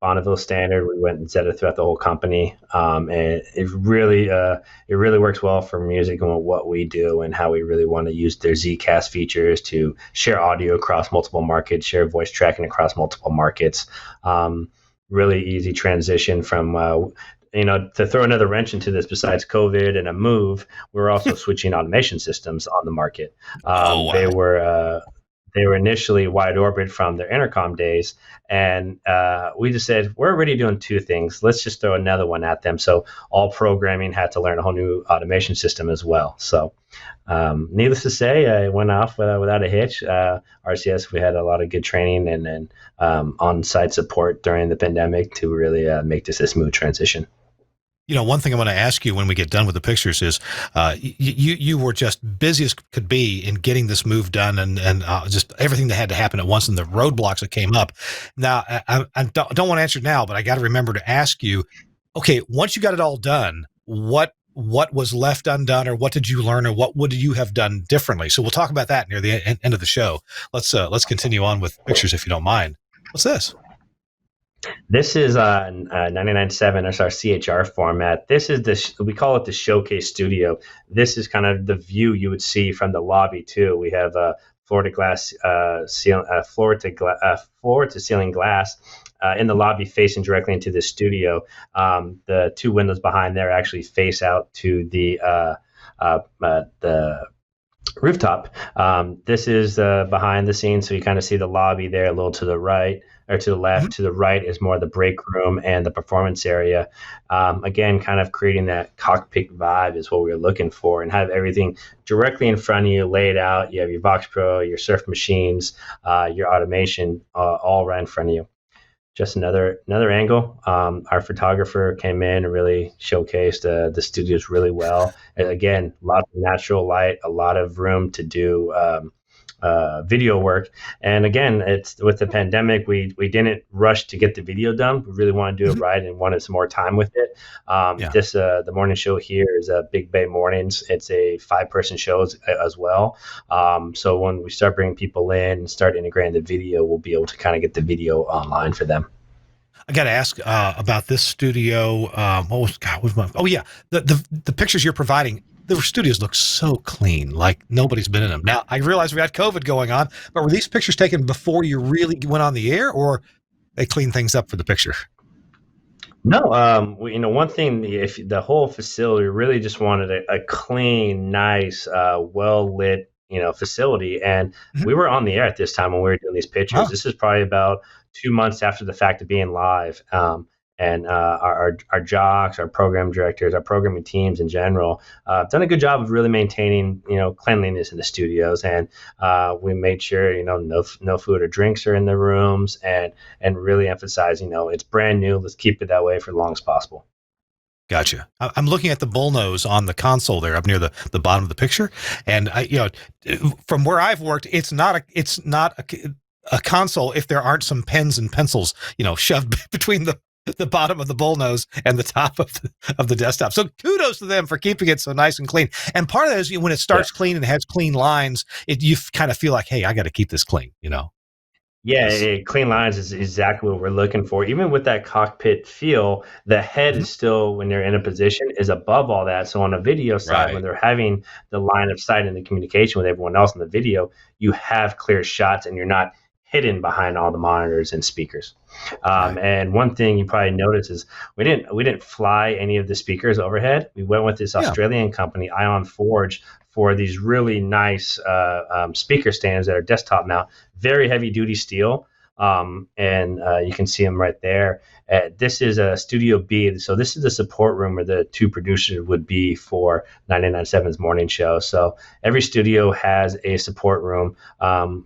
Bonneville standard. We went Zeta throughout the whole company, and it really works well for music and what we do, and how we really want to use their Zcast features to share audio across multiple markets, share voice tracking across multiple markets. Really easy transition from. To throw another wrench into this, besides COVID and a move, we're also switching automation systems on the market. Wow. They were initially wide orbit from their intercom days, and we just said, we're already doing two things. Let's just throw another one at them. So all programming had to learn a whole new automation system as well. So needless to say, it went off without a hitch. RCS, we had a lot of good training and on-site support during the pandemic to really make this a smooth transition. One thing I want to ask you when we get done with the pictures is, you were just busy as could be in getting this move done, and just everything that had to happen at once, and the roadblocks that came up. Now, I don't want to answer now, but I got to remember to ask you, okay, once you got it all done, what was left undone, or what did you learn, or what would you have done differently? So we'll talk about that near the end of the show. Let's continue on with pictures, if you don't mind. What's this? This is 99.7. That's our CHR format. This is we call it the showcase studio. This is kind of the view you would see from the lobby too. We have floor to ceiling glass in the lobby, facing directly into the studio. The two windows behind there actually face out to the rooftop. This is behind the scenes, so you kind of see the lobby there a little to the right, or to the left. Mm-hmm. To the right is more the break room and the performance area. Again, kind of creating that cockpit vibe is what we were looking for, and have everything directly in front of you, laid out. You have your Vox Pro, your surf machines, your automation, all right in front of you. Just another angle. Our photographer came in and really showcased the studios really well. And again, lots of natural light, a lot of room to do video work. And again, it's with the pandemic, we didn't rush to get the video done. We really wanted to do it right and wanted some more time with it. The morning show here is Big Bay Mornings. It's a 5-person show as well. So when we start bringing people in and start integrating the video, we'll be able to kind of get the video online for them. I got to ask about this studio. The pictures you're providing. The studios look so clean, like nobody's been in them. Now, I realize we got COVID going on, but were these pictures taken before you really went on the air, or they clean things up for the picture? No, one thing, if the whole facility really just wanted a clean, nice, well lit, facility, and we were on the air at this time when we were doing these pictures. Oh. This is probably about 2 months after the fact of being live. And our jocks, our program directors, our programming teams in general, done a good job of really maintaining, cleanliness in the studios, and we made sure, no food or drinks are in the rooms, and really emphasize, it's brand new. Let's keep it that way for as long as possible. Gotcha. I'm looking at the bullnose on the console there, up near the bottom of the picture, and from where I've worked, it's not a console if there aren't some pens and pencils, shoved between the bottom of the bullnose and the top of the desktop. So kudos to them for keeping it so nice and clean. And part of that is when it starts clean and has clean lines, you kind of feel like, hey, I got to keep this clean, Yeah, clean lines is exactly what we're looking for. Even with that cockpit feel, the head is still, when they're in a position, is above all that. So on a video side, when they're having the line of sight and the communication with everyone else in the video, you have clear shots and you're not hidden behind all the monitors and speakers. And one thing you probably noticed is we didn't fly any of the speakers overhead. We went with this Australian company, Ion Forge, for these really nice speaker stands that are desktop mount, very heavy duty steel. And you can see them right there. This is a Studio B. So this is the support room where the two producers would be for 99.7's morning show. So every studio has a support room,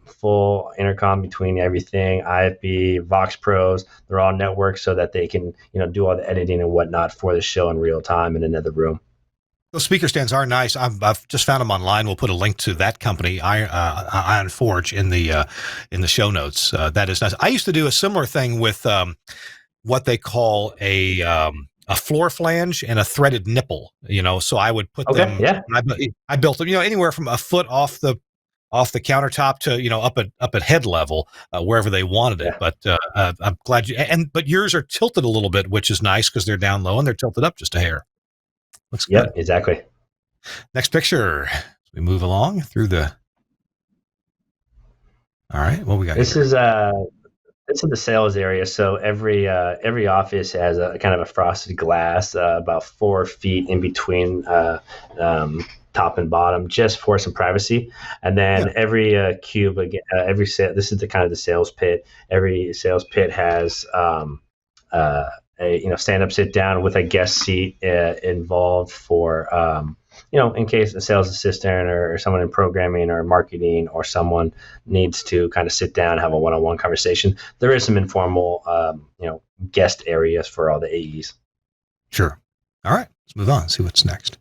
full intercom between everything, IFB, Vox Pros. They're all networked so that they can, do all the editing and whatnot for the show in real time in another room. Those speaker stands are nice. I've just found them online. We'll put a link to that company, Ion Forge, in the show notes. That is nice. I used to do a similar thing with what they call a floor flange and a threaded nipple. So I would put them. Yeah. I built them. Anywhere from a foot off the countertop to up at head level, wherever they wanted it. But I'm glad but yours are tilted a little bit, which is nice because they're down low and they're tilted up just a hair. Looks good. Yep, exactly. Next picture. We move along through the. All right, what we got? This is the sales area. So every office has a kind of a frosted glass, about 4 feet in between top and bottom, just for some privacy. And then every cube, this is the kind of the sales pit. Every sales pit has a stand up, sit down with a guest seat involved for in case a sales assistant or someone in programming or marketing or someone needs to kind of sit down, have a one-on-one conversation. There is some informal guest areas for all the AEs. Sure. All right, let's move on. See what's next.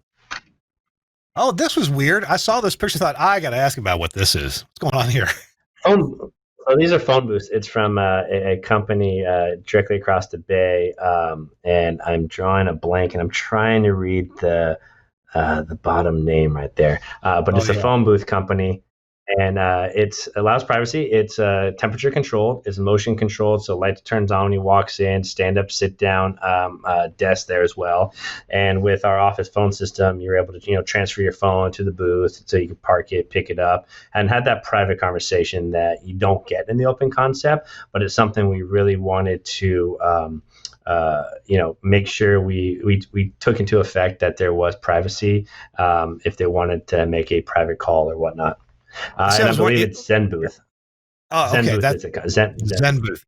Oh, this was weird. I saw this picture, thought I got to ask about what this is. What's going on here? So these are phone booths. It's from a company directly across the bay, and I'm drawing a blank, and I'm trying to read the bottom name right there. But it's a phone booth company, and it allows privacy. It's temperature controlled. It's motion controlled, so light turns on when he walks in. Stand up, sit down, desk there as well. And with our office phone system, you're able to transfer your phone to the booth so you can park it, pick it up, and have that private conversation that you don't get in the open concept. But it's something we really wanted to make sure we took into effect that there was privacy if they wanted to make a private call or whatnot. And I believe it's Zen Booth. Oh, Zen okay. Booth That's Zen Booth.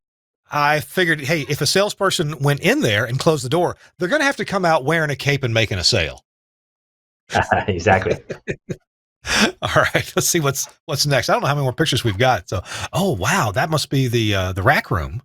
I figured, hey, if a salesperson went in there and closed the door, they're going to have to come out wearing a cape and making a sale. Exactly. All right, let's see what's next. I don't know how many more pictures we've got. So, oh wow, that must be the rack room.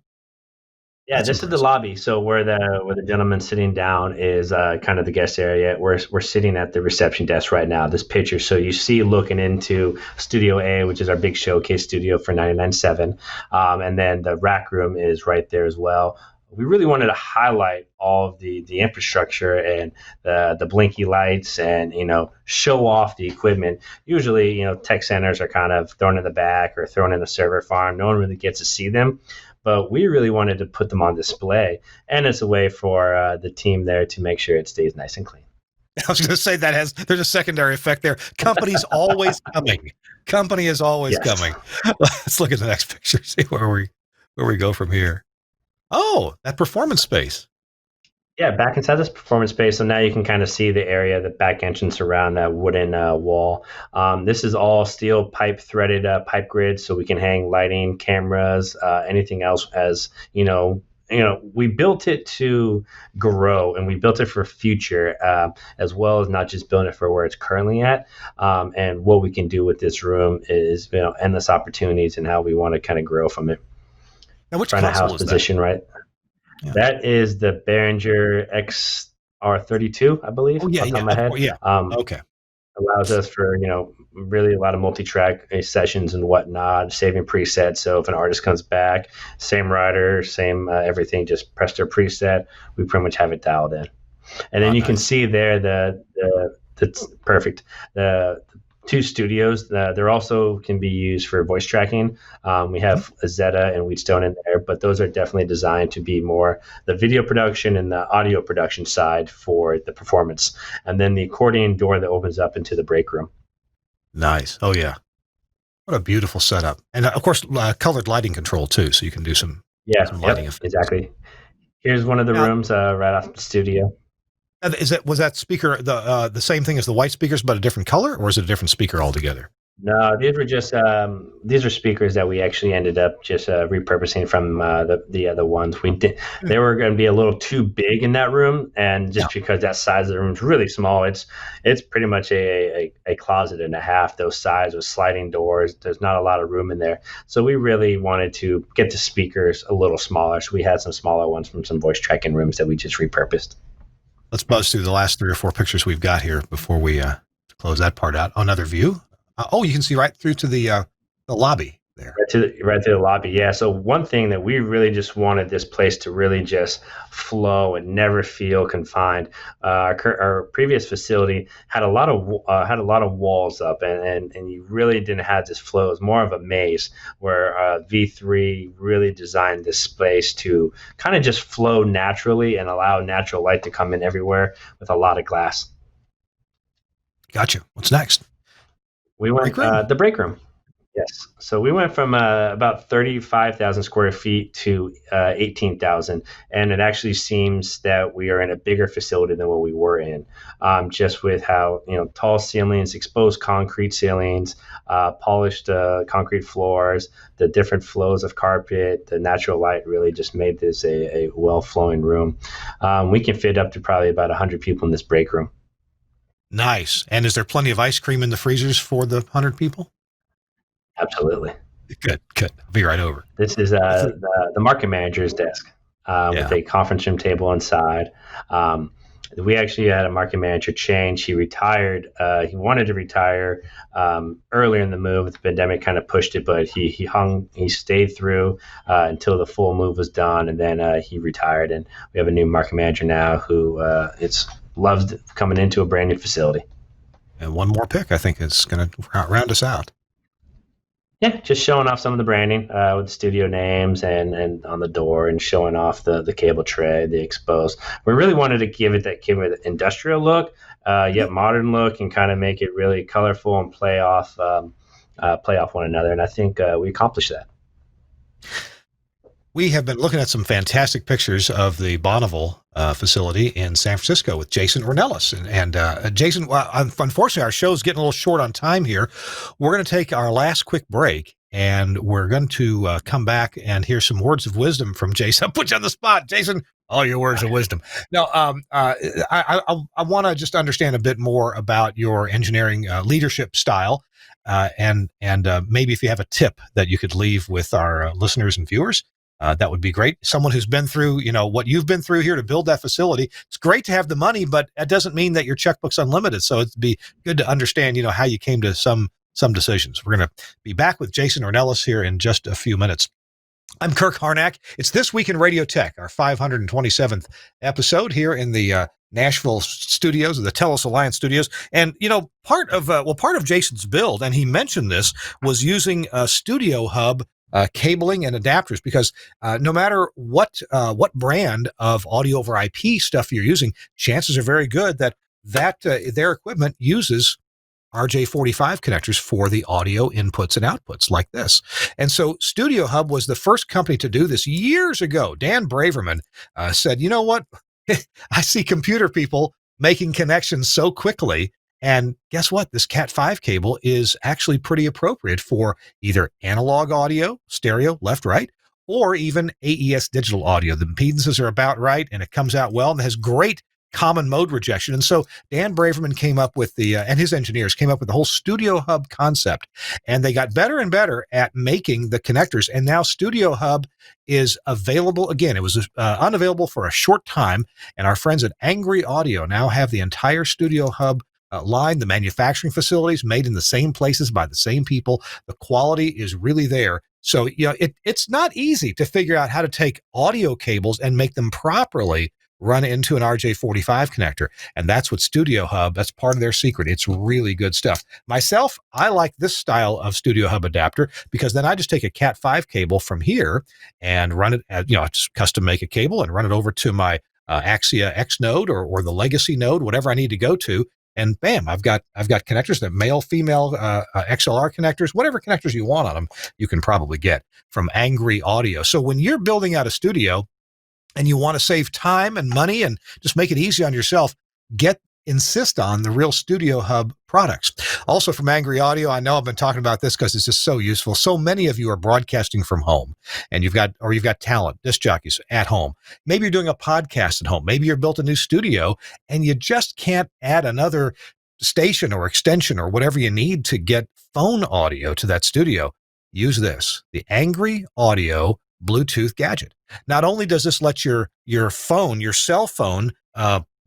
Yeah, this is the lobby. So where the gentleman sitting down is kind of the guest area. We're sitting at the reception desk right now. This picture, so you see looking into Studio A, which is our big showcase studio for 99.7, and then the rack room is right there as well. we really wanted to highlight all of the infrastructure and the blinky lights, and show off the equipment. Usually, tech centers are kind of thrown in the back or thrown in a server farm. No one really gets to see them, but we really wanted to put them on display, and it's a way for the team there to make sure it stays nice and clean. I was going to say there's a secondary effect there. Company's always coming. Company is always coming. Let's look at the next picture, see where we go from here. Oh, that performance space. Yeah, back inside this performance space. So now you can kind of see the area, the back entrance around that wooden wall. This is all steel pipe threaded pipe grid, so we can hang lighting, cameras, anything else. As we built it to grow, and we built it for future, as well as not just building it for where it's currently at. And what we can do with this room is endless opportunities, and how we want to kind of grow from it. Now, which front of console house is position, that? right? Yeah. That is the Behringer XR32, I believe. Oh, yeah, my head. Yeah. Okay. Allows us for, really a lot of multi-track sessions and whatnot, saving presets. So if an artist comes back, same writer, same everything, just press their preset, we pretty much have it dialed in. And then you can see there that's perfect. The two studios, they're also can be used for voice tracking. We have a Zeta and Wheatstone in there, but those are definitely designed to be more the video production and the audio production side for the performance. And then the accordion door that opens up into the break room. Nice. Oh, yeah. What a beautiful setup. And of course, colored lighting control too, so you can do some lighting effects. Exactly. Here's one of the rooms right off the studio. Was that speaker the same thing as the white speakers, but a different color, or is it a different speaker altogether? No, these were just these are speakers that we actually ended up just repurposing from the other ones. They were going to be a little too big in that room, and just because that size of the room is really small, it's pretty much a closet and a half. Those sides with sliding doors, there's not a lot of room in there. So we really wanted to get the speakers a little smaller. So we had some smaller ones from some voice tracking rooms that we just repurposed. Let's buzz through the last 3 or 4 pictures we've got here before we close that part out. Another view. You can see right through to the lobby there. Right to the lobby, yeah. So one thing that we really just wanted this place to really just flow and never feel confined. Our previous facility had a lot of walls up, and you really didn't have this flow. It was more of a maze, where V3 really designed this space to kind of just flow naturally and allow natural light to come in everywhere with a lot of glass. Gotcha. What's next? We went the break room. Yes. So we went from about 35,000 square feet to 18,000. And it actually seems that we are in a bigger facility than what we were in, just with how, tall ceilings, exposed concrete ceilings, polished concrete floors, the different flows of carpet, the natural light really just made this a well-flowing room. We can fit up to probably about 100 people in this break room. Nice. And is there plenty of ice cream in the freezers for the 100 people? Absolutely. Good. I'll be right over. This is the market manager's desk with a conference room table inside. We actually had a market manager change. He retired. He wanted to retire earlier in the move. The pandemic kind of pushed it, but he stayed through until the full move was done, and then he retired. And we have a new market manager now who loves coming into a brand new facility. And one more pick, I think, is going to round us out. Yeah, just showing off some of the branding with the studio names and on the door, and showing off the cable tray, the exposed. We really wanted to give it that industrial look, yet modern look, and kind of make it really colorful and play off one another. And I think we accomplished that. We have been looking at some fantastic pictures of the Bonneville facility in San Francisco with Jason Ornellas. And Jason, unfortunately, our show's getting a little short on time here. We're going to take our last quick break, and we're going to come back and hear some words of wisdom from Jason. I'll put you on the spot, Jason. All your words of wisdom. Now, I want to just understand a bit more about your engineering leadership style, and maybe if you have a tip that you could leave with our listeners and viewers. That would be great. Someone who's been through, what you've been through here to build that facility. It's great to have the money, but that doesn't mean that your checkbook's unlimited. So it'd be good to understand, how you came to some decisions. We're going to be back with Jason Ornellas here in just a few minutes. I'm Kirk Harnack. It's This Week in Radio Tech, our 527th episode here in the Nashville studios, the TELUS Alliance studios. And, part of Jason's build, and he mentioned this, was using Studio Hub cabling and adapters, because no matter what brand of audio over IP stuff you're using, chances are very good that their equipment uses RJ45 connectors for the audio inputs and outputs like this. And so Studio Hub was the first company to do this years ago. Dan Braverman said, you know what? I see computer people making connections so quickly. And guess what? This Cat5 cable is actually pretty appropriate for either analog audio, stereo, left, right, or even AES digital audio. The impedances are about right, and it comes out well and has great common mode rejection. And so Dan Braverman came up with and his engineers came up with the whole Studio Hub concept, and they got better and better at making the connectors. And now Studio Hub is available again. It was unavailable for a short time, and our friends at Angry Audio now have the entire Studio Hub line. The manufacturing facilities made in the same places by the same people. The quality is really there. So, it's not easy to figure out how to take audio cables and make them properly run into an RJ45 connector. And that's what Studio Hub, that's part of their secret. It's really good stuff. Myself, I like this style of Studio Hub adapter, because then I just take a Cat5 cable from here and run it at, just custom make a cable and run it over to my Axia X node or the legacy node, whatever I need to go to. And bam, I've got connectors, that male, female, XLR connectors, whatever connectors you want on them, you can probably get from Angry Audio. So when you're building out a studio and you want to save time and money and just make it easy on yourself, insist on the real Studio Hub products. Also from Angry Audio, I know I've been talking about this because it's just so useful. So many of you are broadcasting from home, and you've got talent, disc jockeys at home. Maybe you're doing a podcast at home. Maybe you're built a new studio and you just can't add another station or extension or whatever you need to get phone audio to that studio. Use this, the Angry Audio Bluetooth gadget. Not only does this let your cell phone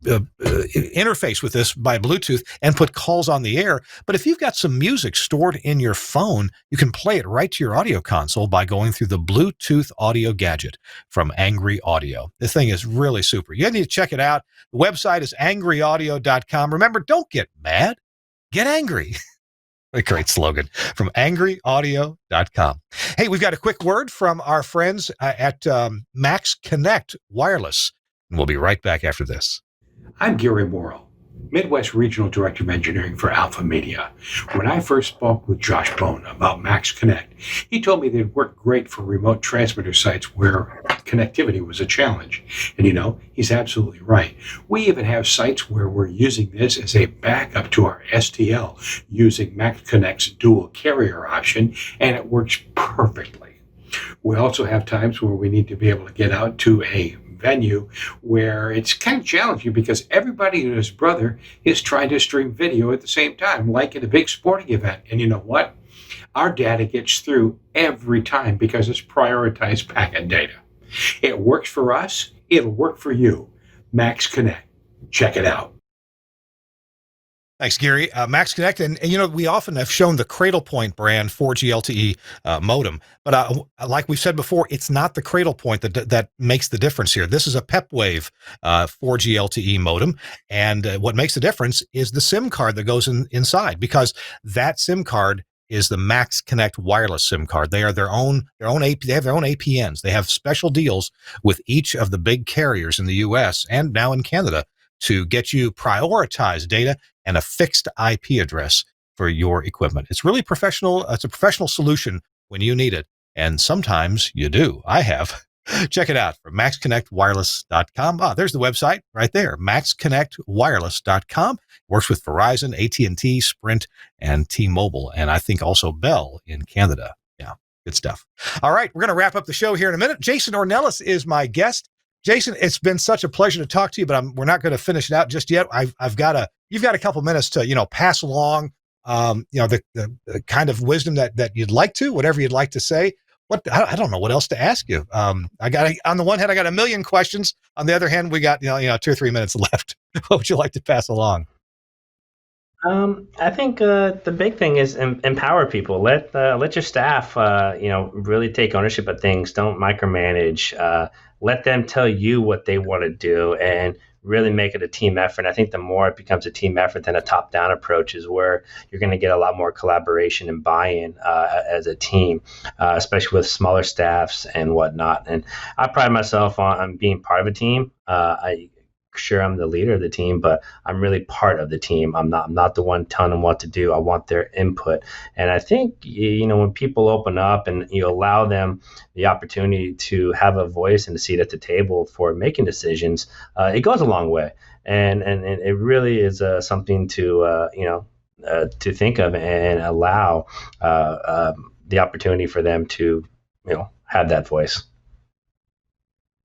interface with this by Bluetooth and put calls on the air, but if you've got some music stored in your phone, you can play it right to your audio console by going through the Bluetooth audio gadget from Angry Audio. This thing is really super. You need to check it out. The website is angryaudio.com. Remember, don't get mad, get angry. A great slogan from angryaudio.com. Hey, we've got a quick word from our friends at Max Connect Wireless, and we'll be right back after this. I'm Gary Morrill, Midwest Regional Director of Engineering for Alpha Media. When I first spoke with Josh Bone about Max Connect, he told me they'd work great for remote transmitter sites where connectivity was a challenge. And he's absolutely right. We even have sites where we're using this as a backup to our STL using Max Connect's dual carrier option, and it works perfectly. We also have times where we need to be able to get out to a venue where it's kind of challenging because everybody and his brother is trying to stream video at the same time, like at a big sporting event. And you know what? Our data gets through every time because it's prioritized packet data. It works for us. It'll work for you. Max Connect. Check it out. Thanks, Gary. Max Connect, and we often have shown the Cradlepoint brand 4G LTE modem, but like we've said before, it's not the Cradlepoint that makes the difference here. This is a PepWave 4G LTE modem, and what makes the difference is the SIM card that goes inside, because that SIM card is the Max Connect wireless SIM card. They are their own they have their own APNs. They have special deals with each of the big carriers in the US and now in Canada to get you prioritized data and a fixed IP address for your equipment. It's really professional. It's a professional solution when you need it. And sometimes you do. I have. Check it out from maxconnectwireless.com. There's the website right there, maxconnectwireless.com. Works with Verizon, AT&T, Sprint, and T-Mobile, and I think also Bell in Canada. Yeah, good stuff. All right, we're going to wrap up the show here in a minute. Jason Ornellas is my guest. Jason, it's been such a pleasure to talk to you, but we're not going to finish it out just yet. You've got a couple minutes to, pass along, the kind of wisdom that you'd like to, whatever you'd like to say. I don't know what else to ask you. On the one hand, I got a million questions. On the other hand, we got, 2 or 3 minutes left. What would you like to pass along? I think the big thing is empower people. Let your staff, really take ownership of things. Don't micromanage. Let them tell you what they want to do, and really make it a team effort. And I think the more it becomes a team effort than a top-down approach is where you're going to get a lot more collaboration and buy-in as a team, especially with smaller staffs and whatnot. And I pride myself on being part of a team. Sure, I'm the leader of the team, but I'm really part of the team. I'm not the one telling them what to do. I want their input. And I think, when people open up and you allow them the opportunity to have a voice and a seat at the table for making decisions, it goes a long way. And it really is something to think of and allow the opportunity for them to, have that voice.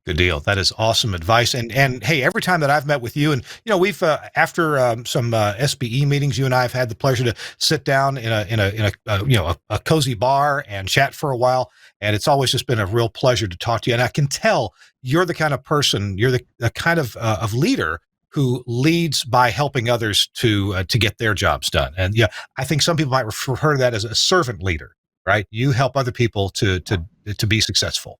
Good deal. That is awesome advice. And hey, every time that I've met with you, and we've after some SBE meetings, you and I have had the pleasure to sit down in a cozy bar and chat for a while. And it's always just been a real pleasure to talk to you. And I can tell you're the kind of person, you're the kind of leader who leads by helping others to get their jobs done. And I think some people might refer to that as a servant leader, right? You help other people to be successful.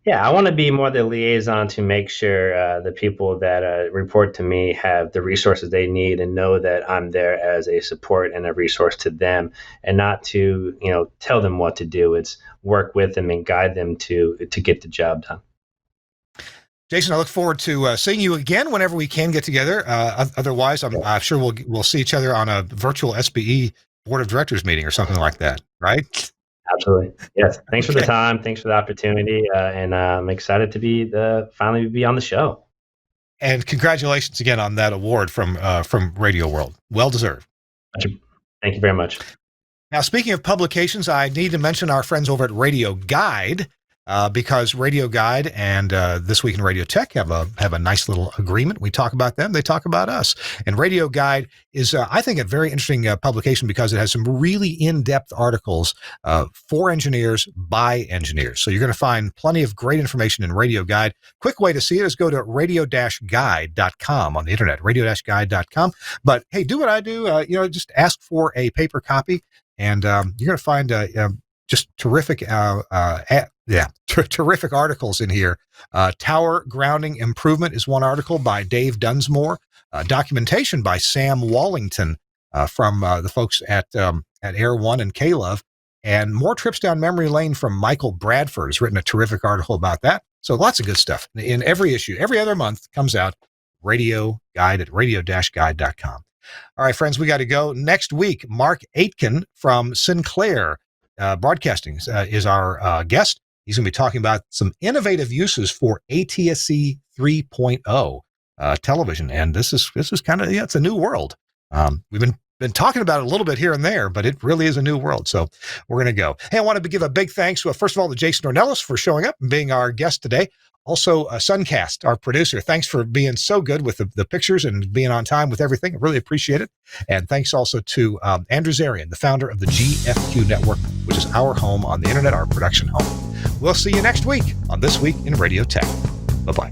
Yeah, I want to be more the liaison to make sure the people that report to me have the resources they need and know that I'm there as a support and a resource to them, and not to tell them what to do. It's work with them and guide them to get the job done. Jason, I look forward to seeing you again whenever we can get together. Otherwise, I'm sure we'll see each other on a virtual SBE board of directors meeting or something like that, right? Absolutely. Yes. Thanks for the time. Thanks for the opportunity. And I'm excited to finally be on the show. And congratulations again on that award from Radio World. Well deserved. Thank you very much. Now, speaking of publications, I need to mention our friends over at Radio Guide, because Radio Guide and This Week in Radio Tech have a nice little agreement. We talk about them, they talk about us. And Radio Guide is, I think, a very interesting publication because it has some really in-depth articles for engineers by engineers. So you're going to find plenty of great information in Radio Guide. Quick way to see it is go to radio-guide.com on the internet, radio-guide.com. But hey, do what I do, just ask for a paper copy, and you're going to find just terrific terrific articles in here. Tower grounding improvement is one article by Dave Dunsmore. Documentation by Sam Wallington from the folks at Air One and K-Love. And more trips down memory lane from Michael Bradford has written a terrific article about that. So lots of good stuff in every issue. Every other month comes out. Radio Guide at radio-guide.com. All right, friends, we got to go. Next week, Mark Aitken from Sinclair Broadcasting is our guest. He's going to be talking about some innovative uses for ATSC 3.0 television, and this is kind of it's a new world. We've been talking about it a little bit here and there, but it really is a new world. So we're going to go. Hey, I wanted to give a big thanks, first of all, to Jason Ornellas for showing up and being our guest today. Also, Suncast, our producer, thanks for being so good with the pictures and being on time with everything. I really appreciate it. And thanks also to Andrew Zarian, the founder of the GFQ Network, which is our home on the internet, our production home. We'll see you next week on This Week in Radio Tech. Bye-bye.